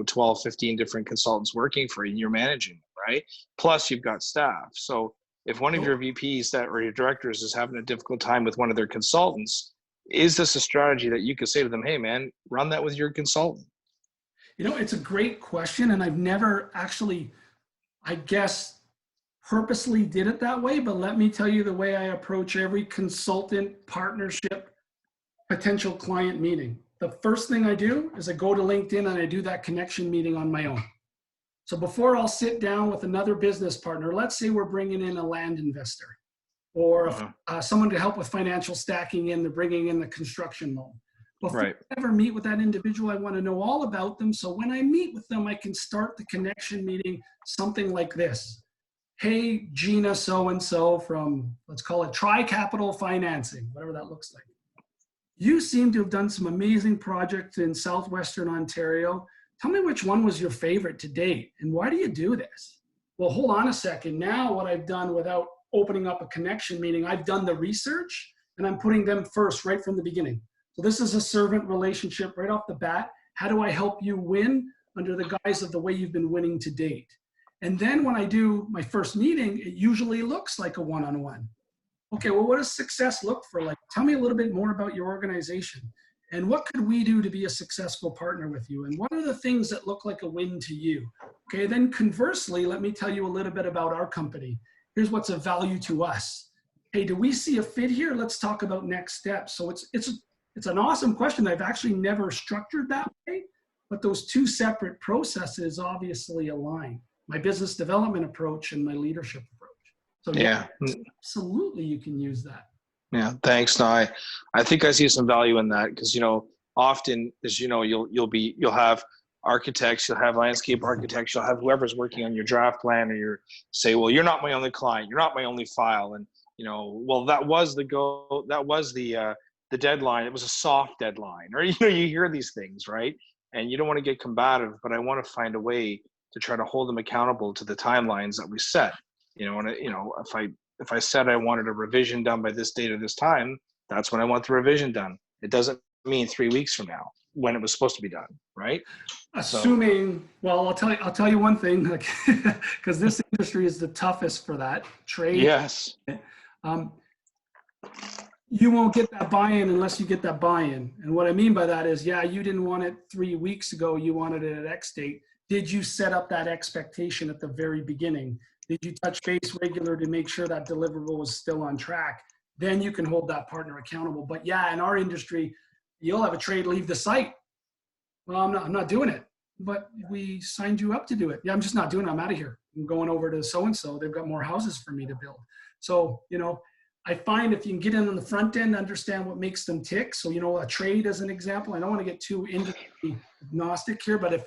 12, 15 different consultants working for you and you're managing them, right? Plus you've got staff. So if one of your VPs or your directors is having a difficult time with one of their consultants, is this a strategy that you could say to them, hey man, run that with your consultant? It's a great question. And I've never actually, I guess, purposely did it that way, but let me tell you the way I approach every consultant, partnership, potential client meeting. The first thing I do is I go to LinkedIn and I do that connection meeting on my own. So before I'll sit down with another business partner, let's say we're bringing in a land investor or someone to help with financial stacking in, they're bringing in the construction loan. Before I ever meet with that individual, I want to know all about them. So when I meet with them, I can start the connection meeting something like this. Hey, Gina so-and-so from, let's call it Tri-Capital Financing, whatever that looks like. You seem to have done some amazing projects in Southwestern Ontario. Tell me which one was your favorite to date and why do you do this? Well, hold on a second. Now what I've done without opening up a connection meeting, I've done the research and I'm putting them first right from the beginning. So this is a servant relationship right off the bat. How do I help you win under the guise of the way you've been winning to date? And then when I do my first meeting, it usually looks like a one-on-one. Okay, well, what does success look for? Like, tell me a little bit more about your organization. And what could we do to be a successful partner with you? And what are the things that look like a win to you? Okay, then conversely, let me tell you a little bit about our company. Here's what's of value to us. Hey, do we see a fit here? Let's talk about next steps. So it's it's an awesome question. I've actually never structured that way, but those two separate processes obviously align. My business development approach and my leadership approach. So Yeah. absolutely you can use that. Yeah, thanks. No, I think I see some value in that because, you know, often as you know, you'll have architects, you'll have landscape architects, you'll have whoever's working on your draft plan, or you say, well, you're not my only client, you're not my only file, and you know, well, that was the deadline. It was a soft deadline, or you know, you hear these things, right? And you don't want to get combative, but I want to find a way to try to hold them accountable to the timelines that we set. You know, and you know, if I said I wanted a revision done by this date or this time, that's when I want the revision done. It doesn't mean 3 weeks from now when it was supposed to be done, right? Assuming, well, I'll tell you one thing, like, because this industry is the toughest for that trade. Yes. You won't get that buy-in unless you get that buy-in. And what I mean by that is, yeah, you didn't want it 3 weeks ago, you wanted it at X date. Did you set up that expectation at the very beginning? Did you touch base regular to make sure that deliverable was still on track? Then you can hold that partner accountable. But yeah, in our industry, you'll have a trade leave the site. Well, I'm not doing it, but we signed you up to do it. Yeah, I'm just not doing it. I'm out of here. I'm going over to so-and-so. They've got more houses for me to build. So, you know, I find if you can get in on the front end, understand what makes them tick. So, you know, a trade as an example, I don't want to get too industry agnostic here, but if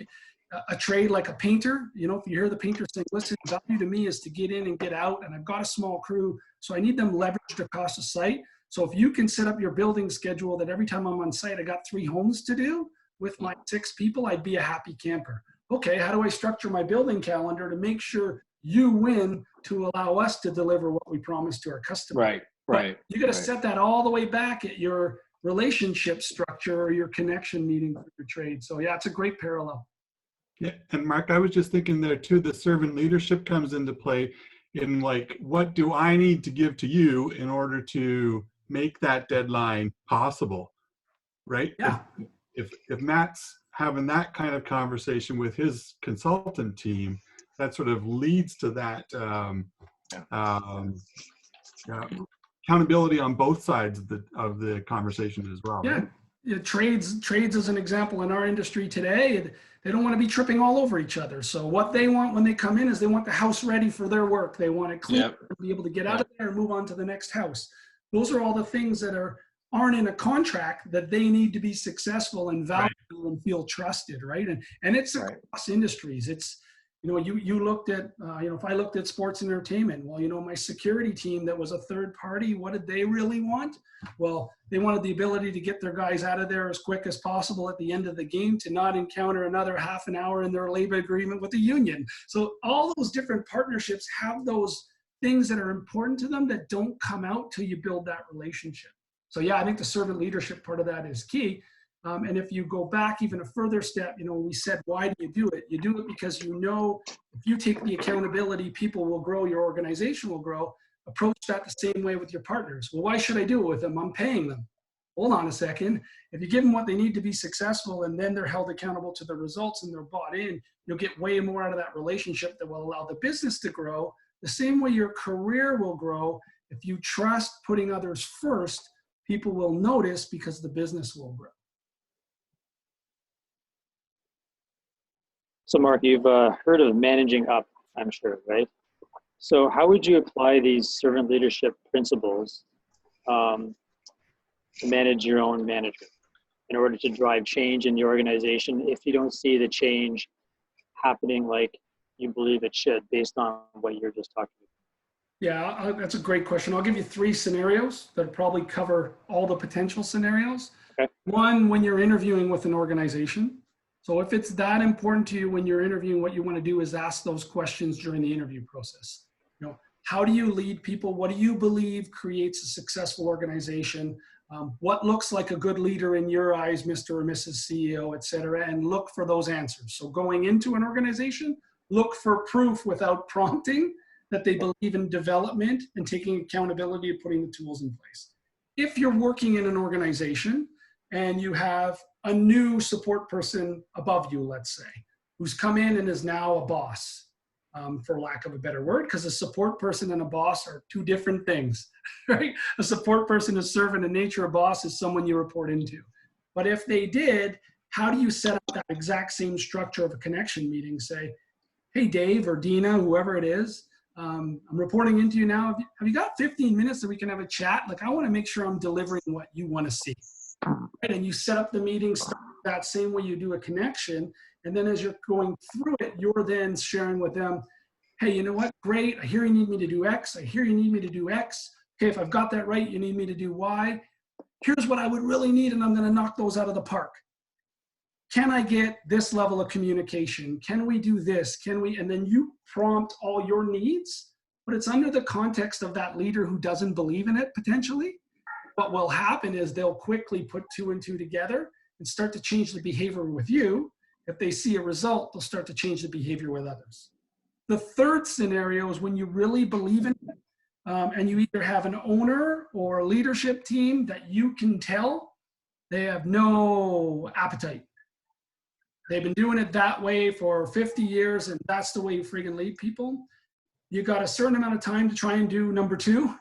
a trade like a painter, you know, if you hear the painter saying, listen, value to me is to get in and get out, and I've got a small crew, so I need them leveraged across the site. So if you can set up your building schedule that every time I'm on site, I got 3 homes to do with my 6 people, I'd be a happy camper. Okay, how do I structure my building calendar to make sure you win to allow us to deliver what we promised to our customer? Right, right. You got to set that all the way back at your relationship structure or your connection meeting for your trade. So yeah, it's a great parallel. Yeah, and Mark, I was just thinking there too, the servant leadership comes into play in like, what do I need to give to you in order to make that deadline possible, right? Yeah. If Matt's having that kind of conversation with his consultant team, that sort of leads to that accountability on both sides of the conversation as well. Yeah. Right? Yeah, trades as an example in our industry today, they don't want to be tripping all over each other. So what they want when they come in is they want the house ready for their work. They want it clean, to be able to get out of there and move on to the next house. Those are all the things that aren't in a contract that they need to be successful and valuable and feel trusted, right? And it's across industries. It's, you know, you looked at, you know, if I looked at sports and entertainment, well, you know, my security team that was a third party, what did they really want? Well, they wanted the ability to get their guys out of there as quick as possible at the end of the game to not encounter another half an hour in their labor agreement with the union. So all those different partnerships have those things that are important to them that don't come out till you build that relationship. So yeah, I think the servant leadership part of that is key. And if you go back even a further step, you know, we said, why do you do it? You do it because you know, if you take the accountability, people will grow, your organization will grow. Approach that the same way with your partners. Well, why should I do it with them? I'm paying them. Hold on a second. If you give them what they need to be successful and then they're held accountable to the results and they're bought in, you'll get way more out of that relationship that will allow the business to grow. The same way your career will grow. If you trust putting others first, people will notice because the business will grow. So Mark, you've heard of managing up, I'm sure, right? So how would you apply these servant leadership principles to manage your own manager in order to drive change in the organization if you don't see the change happening like you believe it should based on what you're just talking about? Yeah, that's a great question. I'll give you 3 scenarios that probably cover all the potential scenarios. Okay. One, when you're interviewing with an organization. So if it's that important to you when you're interviewing, what you want to do is ask those questions during the interview process. You know, how do you lead people? What do you believe creates a successful organization? What looks like a good leader in your eyes, Mr. or Mrs. CEO, et cetera, and look for those answers. So going into an organization, look for proof without prompting that they believe in development and taking accountability of putting the tools in place. If you're working in an organization and you have a new support person above you, let's say, who's come in and is now a boss, for lack of a better word, because a support person and a boss are two different things, right? A support person is servant in nature, a boss is someone you report into. But if they did, how do you set up that exact same structure of a connection meeting? Say, hey, Dave or Dina, whoever it is, I'm reporting into you now. Have you got 15 minutes that we can have a chat? Like, I want to make sure I'm delivering what you want to see. Right? And you set up the meeting that same way you do a connection. And then as you're going through it, you're then sharing with them, hey, you know what? Great. I hear you need me to do X. I hear you need me to do X. Okay, if I've got that right, you need me to do Y. Here's what I would really need, and I'm going to knock those out of the park. Can I get this level of communication? Can we do this? Can we? And then you prompt all your needs, but it's under the context of that leader who doesn't believe in it potentially. What will happen is they'll quickly put 2 and 2 together and start to change the behavior with you. If they see a result, they'll start to change the behavior with others. The third scenario is when you really believe in it, and you either have an owner or a leadership team that you can tell they have no appetite. They've been doing it that way for 50 years, and that's the way you friggin' lead people. You got a certain amount of time to try and do number 2,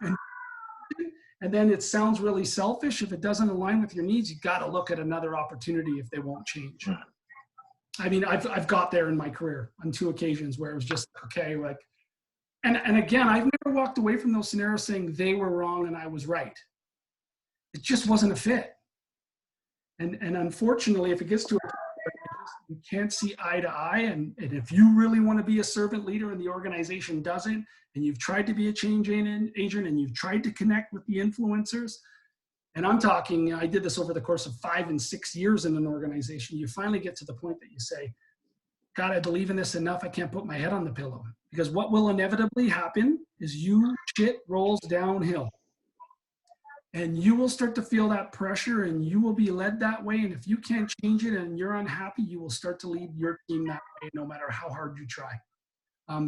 and then it sounds really selfish. If it doesn't align with your needs, you got to look at another opportunity if they won't change. I mean, I've got there in my career on 2 occasions where it was just, okay, like, and again, I've never walked away from those scenarios saying they were wrong and I was right. It just wasn't a fit. And unfortunately, if it gets to a you can't see eye to eye, and if you really want to be a servant leader and the organization doesn't, and you've tried to be a change agent and you've tried to connect with the influencers, and I'm talking, I did this over the course of 5 and 6 years in an organization, you finally get to the point that you say, God, I believe in this enough, I can't put my head on the pillow. Because what will inevitably happen is shit rolls downhill. And you will start to feel that pressure and you will be led that way. And if you can't change it and you're unhappy, you will start to lead your team that way, no matter how hard you try.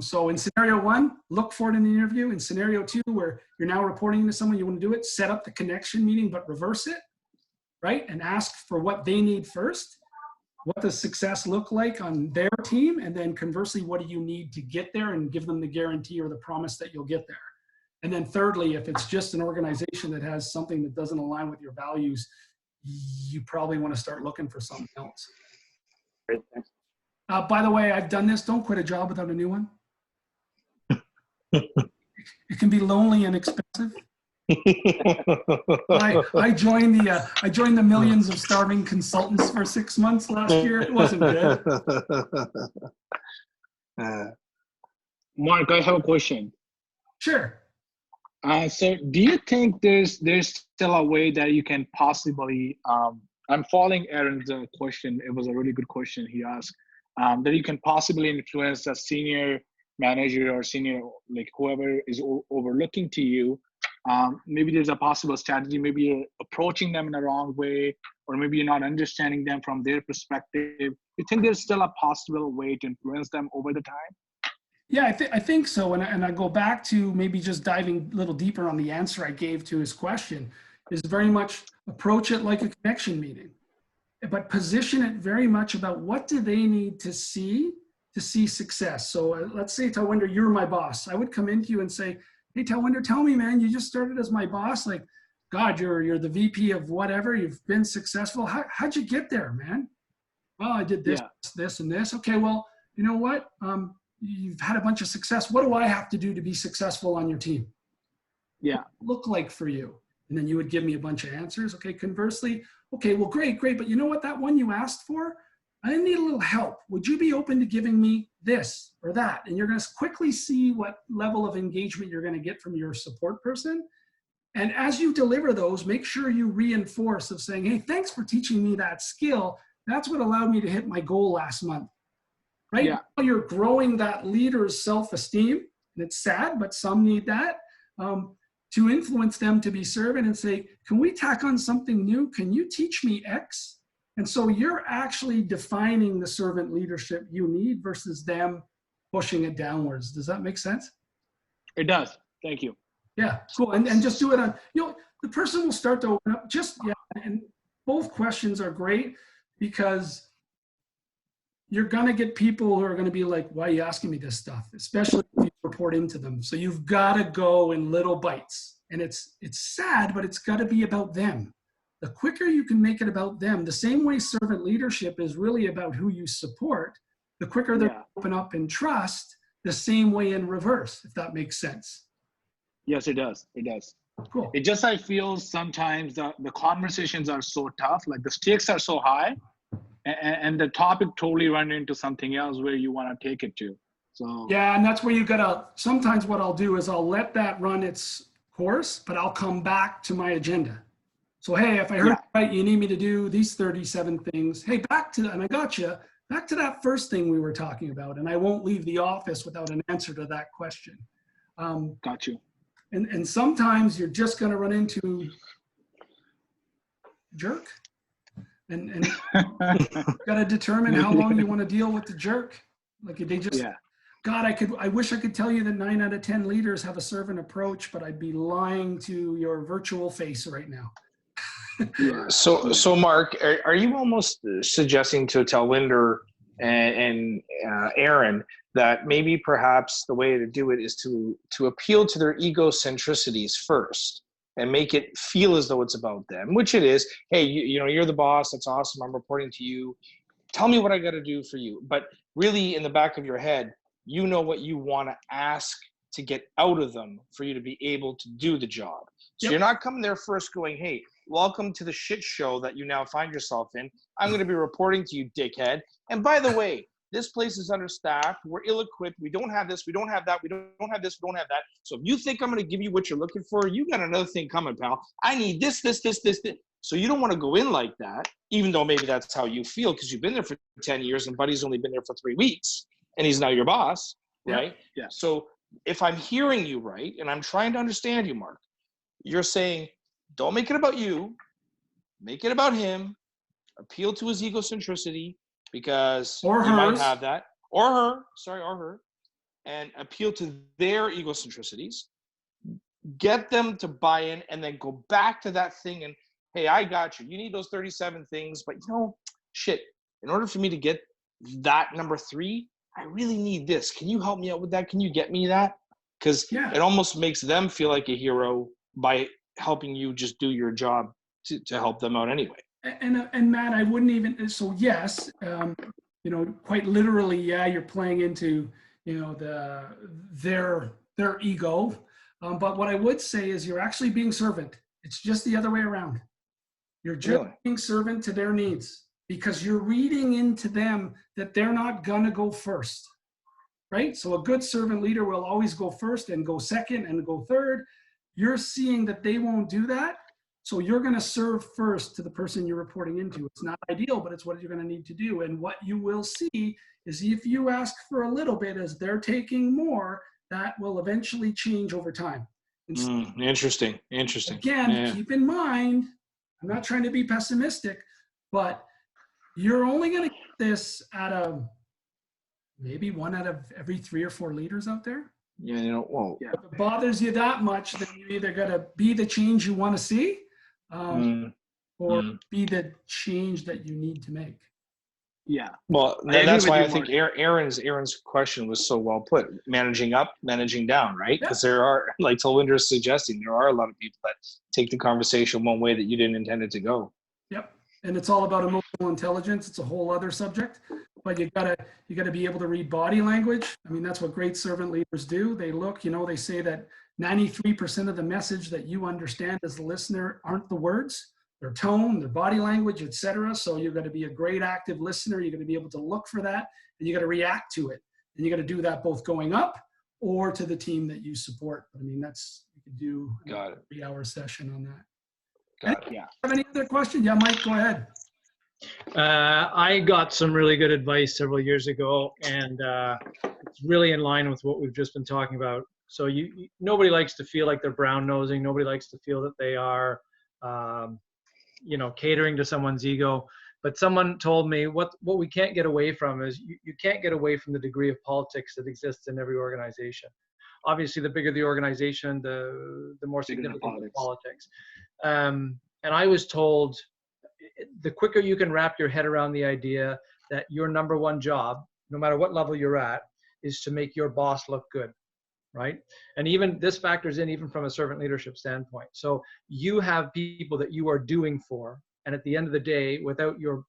So in scenario 1, look for it in the interview. In scenario 2, where you're now reporting to someone, you want to do it, set up the connection meeting, but reverse it, right? And ask for what they need first. What does success look like on their team? And then conversely, what do you need to get there, and give them the guarantee or the promise that you'll get there. And then thirdly, if it's just an organization that has something that doesn't align with your values, you probably want to start looking for something else. Great, thanks. By the way, I've done this. Don't quit a job without a new one. It can be lonely and expensive. I joined the millions of starving consultants for 6 months last year. It wasn't good. Mark, I have a question. Sure. So do you think there's still a way that you can possibly, I'm following Aaron's question. It was a really good question he asked, that you can possibly influence a senior manager or senior, like whoever is overlooking to you. Maybe there's a possible strategy. Maybe you're approaching them in the wrong way, or maybe you're not understanding them from their perspective. You think there's still a possible way to influence them over the time? Yeah, I think so. And I go back to maybe just diving a little deeper on the answer I gave to his question, is very much approach it like a connection meeting, but position it very much about what do they need to see success. So let's say, Talwinder, you're my boss. I would come into you and say, hey, Talwinder, tell me, man, you just started as my boss. Like, God, you're the VP of whatever. You've been successful. How'd you get there, man? Well, I did this, this, and this. Okay, well, you know what? You've had a bunch of success. What do I have to do to be successful on your team? Yeah. What does it look like for you? And then you would give me a bunch of answers. Okay, conversely, okay, well, great. But you know what? That one you asked for, I need a little help. Would you be open to giving me this or that? And you're going to quickly see what level of engagement you're going to get from your support person. And as you deliver those, make sure you reinforce of saying, hey, thanks for teaching me that skill. That's what allowed me to hit my goal last month. Right? Yeah. Now you're growing that leader's self-esteem, and it's sad, but some need that, to influence them to be servant and say, can we tack on something new? Can you teach me X? And so you're actually defining the servant leadership you need versus them pushing it downwards. Does that make sense? It does. Thank you. Yeah, cool. And just do it on, the person will start to open up. And both questions are great because you're gonna get people who are gonna be like, why are you asking me this stuff? Especially if you report into them. So you've gotta go in little bites. And it's sad, but it's gotta be about them. The quicker you can make it about them, the same way servant leadership is really about who you support, the quicker they're Yeah. open up and trust, the same way in reverse, if that makes sense. Yes, it does. It does. Cool. It just, I feel sometimes the conversations are so tough, like the stakes are so high, and the topic totally run into something else where you want to take it to. So Yeah, and that's where you gotta, sometimes what I'll do is I'll let that run its course, but I'll come back to my agenda. So, hey, if I heard Yeah. right, you need me to do these 37 things. Hey, and I got you, back to that first thing we were talking about. And I won't leave the office without an answer to that question. got you. And sometimes you're just gonna run into jerk. And gotta determine how long you wanna deal with the jerk. Like if they just, Yeah. God, I wish I could tell you that 9 out of 10 leaders have a servant approach, but I'd be lying to your virtual face right now. Yeah. So Mark, are you almost suggesting to Telwinder and Aaron that maybe perhaps the way to do it is to appeal to their egocentricities first and make it feel as though it's about them, which it is. Hey, you know, you're the boss. That's awesome. I'm reporting to you. Tell me what I got to do for you. But really, in the back of your head, you know what you want to ask to get out of them for you to be able to do the job. So Yep. you're not coming there first going, hey, welcome to the shit show that you now find yourself in. I'm going to be reporting to you, dickhead. And by the way, this place is understaffed. We're ill-equipped. We don't have this. We don't have that. We don't have this. We don't have that. So if you think I'm going to give you what you're looking for, you got another thing coming, pal. I need this. So you don't want to go in like that, even though maybe that's how you feel because you've been there for 10 years and Buddy's only been there for 3 weeks and he's now your boss, right? Yeah. So if I'm hearing you right, and I'm trying to understand you, Mark, you're saying, don't make it about you, make it about him, appeal to his egocentricity because Or you might hers. have that, or her, and appeal to their egocentricities, get them to buy in, and then go back to that thing and, hey, I got you. You need those 37 things, but you know, shit, in order for me to get that number 3, I really need this. Can you help me out with that? Can you get me that? Because Yeah. it almost makes them feel like a hero by helping you just do your job to help them out anyway. And Matt, I wouldn't even, so yes, you know, quite literally, yeah, you're playing into, you know, their ego. But what I would say is you're actually being servant. It's just the other way around. You're just Really? being servant to their needs because you're reading into them that they're not gonna go first, right? So a good servant leader will always go first and go second and go third. You're seeing that they won't do that. So you're going to serve first to the person you're reporting into. It's not ideal, but it's what you're going to need to do. And what you will see is if you ask for a little bit as they're taking more, that will eventually change over time. And so Interesting. again, Yeah. keep in mind, I'm not trying to be pessimistic, but you're only going to get this out of maybe 1 out of every 3 or 4 leaders out there. Yeah, you know, well, If it bothers you that much, then you either got to be the change you want to see or be the change that you need to make. Yeah. well, I agree that's with why you, I think Mark. Aaron's question was so well put. Managing up, managing down, right? Because there are, like Telwinder is suggesting, there are a lot of people that take the conversation one way that you didn't intend it to go. Yep. And it's all about emotional intelligence. It's a whole other subject, but you gotta be able to read body language. I mean, that's what great servant leaders do. They look, you know, they say that 93% of the message that you understand as the listener aren't the words, their tone, their body language, etc. So you've got to be a great active listener. You're going to be able to look for that and you got to react to it. And you got to do that both going up or to the team that you support. I mean, you could do Got it. 3-hour session on that. Got it. Yeah. Have any other questions? Yeah, Mike, go ahead. I got some really good advice several years ago, and it's really in line with what we've just been talking about. So nobody likes to feel like they're brown nosing. Nobody likes to feel that they are, catering to someone's ego. But someone told me what we can't get away from is you can't get away from the degree of politics that exists in every organization. Obviously, the bigger the organization, the more significant the politics. And I was told, the quicker you can wrap your head around the idea that your number one job, no matter what level you're at, is to make your boss look good, right? And even this factors in even from a servant leadership standpoint. So you have people that you are doing for, and at the end of the day, without your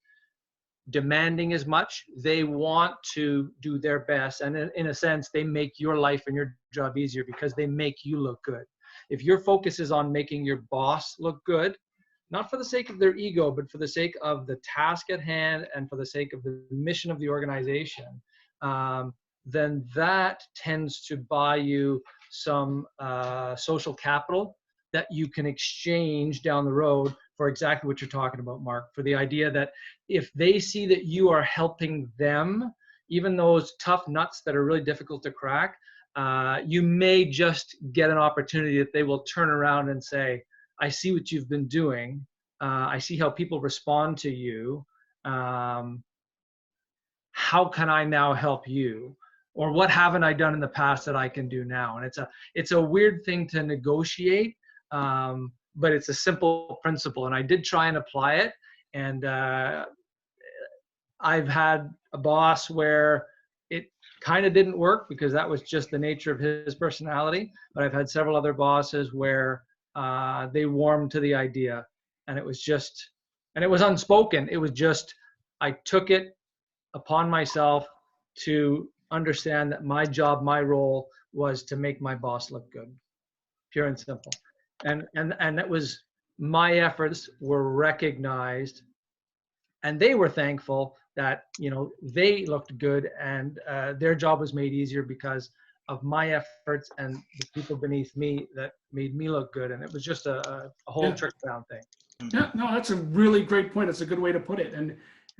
demanding as much, they want to do their best, and in a sense they make your life and your job easier because they make you look good. If your focus is on making your boss look good, not for the sake of their ego, but for the sake of the task at hand and for the sake of the mission of the organization, then that tends to buy you some social capital that you can exchange down the road for exactly what you're talking about, Mark, for the idea that if they see that you are helping them, even those tough nuts that are really difficult to crack, you may just get an opportunity that they will turn around and say, I see what you've been doing. I see how people respond to you. How can I now help you? Or what haven't I done in the past that I can do now? And it's a weird thing to negotiate, but it's a simple principle. And I did try and apply it. And I've had a boss where it kind of didn't work because that was just the nature of his personality. But I've had several other bosses where they warmed to the idea, and it was just, and it was unspoken. It was just, I took it upon myself to understand that my job, my role was to make my boss look good, pure and simple. And that was, my efforts were recognized, and they were thankful that, you know, they looked good, and their job was made easier because of my efforts and the people beneath me that made me look good. And it was just a whole trickle down thing. Yeah, no, that's a really great point. It's a good way to put it. And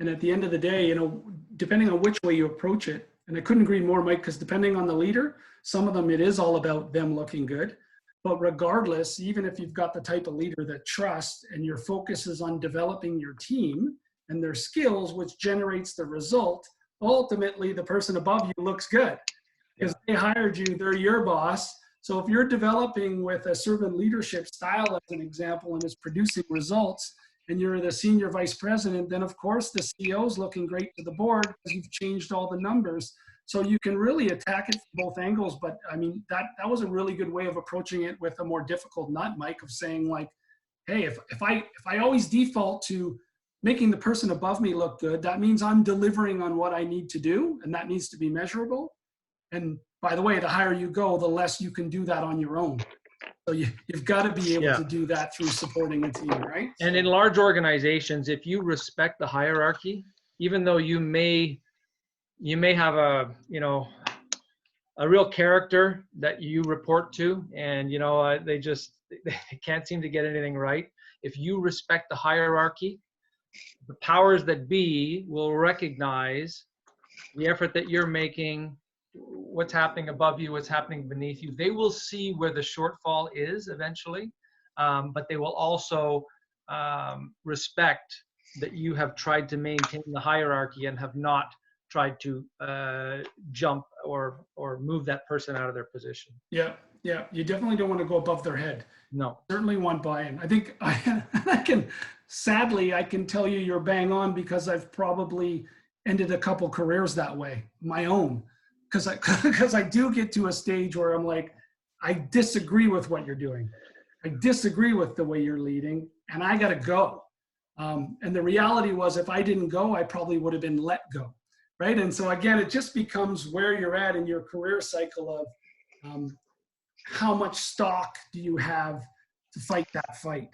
at the end of the day, you know, depending on which way you approach it, and I couldn't agree more, Mike, because depending on the leader, some of them, it is all about them looking good. But regardless, even if you've got the type of leader that trusts and your focus is on developing your team and their skills, which generates the result, ultimately the person above you looks good because they hired you, they're your boss. So if you're developing with a servant leadership style as an example and is producing results, and you're the senior vice president, then of course the CEO is looking great to the board because you've changed all the numbers. So you can really attack it from both angles. But I mean, that was a really good way of approaching it with a more difficult nut, Mike, of saying like, hey, if I always default to making the person above me look good, that means I'm delivering on what I need to do, and that needs to be measurable. And by the way, the higher you go, the less you can do that on your own. So you've got to be able to do that through supporting a team, right? And in large organizations, if you respect the hierarchy, even though you may have a real character that you report to, and they can't seem to get anything right. If you respect the hierarchy, the powers that be will recognize the effort that you're making, what's happening above you, what's happening beneath you. They will see where the shortfall is eventually, but they will also respect that you have tried to maintain the hierarchy and have not tried to jump or move that person out of their position. Yeah. You definitely don't want to go above their head. No. Certainly want buy-in. I think I can tell you you're bang on, because I've probably ended a couple careers that way, my own. Because I do get to a stage where I'm like, I disagree with what you're doing. I disagree with the way you're leading, and I got to go. And the reality was, if I didn't go, I probably would have been let go, right? And so again, it just becomes where you're at in your career cycle of how much stock do you have to fight that fight?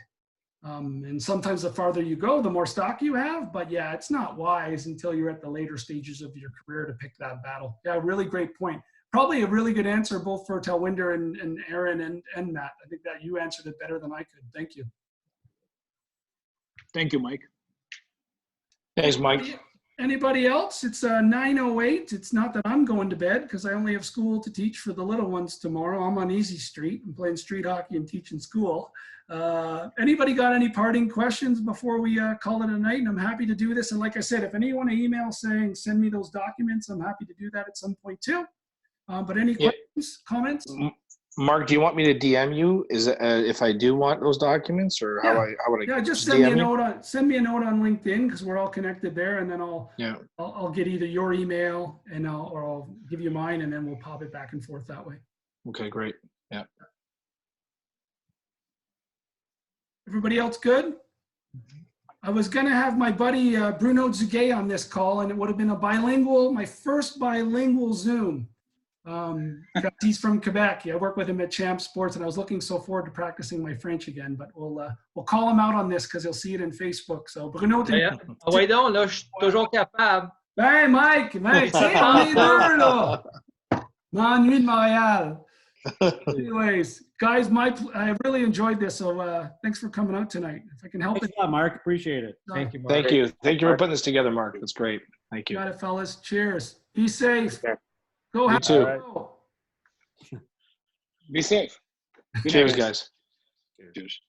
And sometimes the farther you go, the more stock you have. But yeah, it's not wise until you're at the later stages of your career to pick that battle. Yeah, really great point. Probably a really good answer both for Talwinder and Aaron and Matt. I think that you answered it better than I could. Thank you. Thank you, Mike. Thanks, Mike. Anybody else? It's 9:08. It's not that I'm going to bed, because I only have school to teach for the little ones tomorrow. I'm on Easy Street. I'm playing street hockey and teaching school. Anybody got any parting questions before we call it a night? And I'm happy to do this. And like I said, if anyone want to email saying, send me those documents, I'm happy to do that at some point too. But any questions, comments? Mark, do you want me to DM you? Is it, if I do want those documents, or how would I? Yeah, just send me a DM you? note on LinkedIn, because we're all connected there, and then Yeah. I'll get either your email and I'll give you mine, and then we'll pop it back and forth that way. Okay, great. Yeah. Everybody else good? I was gonna have my buddy Bruno Zugay on this call, and it would have been my first bilingual Zoom. Because he's from Quebec. I work with him at Champ Sports, and I was looking so forward to practicing my French again. But we'll call him out on this because he'll see it in Facebook. So Bruno, Ah ouais, donc, là, je suis toujours capable. ben Mike, tu sais, on est deux là. M'ennuie de Montréal. Anyways, guys, I really enjoyed this. So thanks for coming out tonight. If I can help Thanks it, a lot, Mark. Appreciate it. Thank you, Mark. Thank you. Thank you for putting this together, Mark. That's great. Thank you. Got it, fellas. Cheers. Be safe. Okay. Go You have too. a Be safe. Good Cheers, night, guys. Cheers.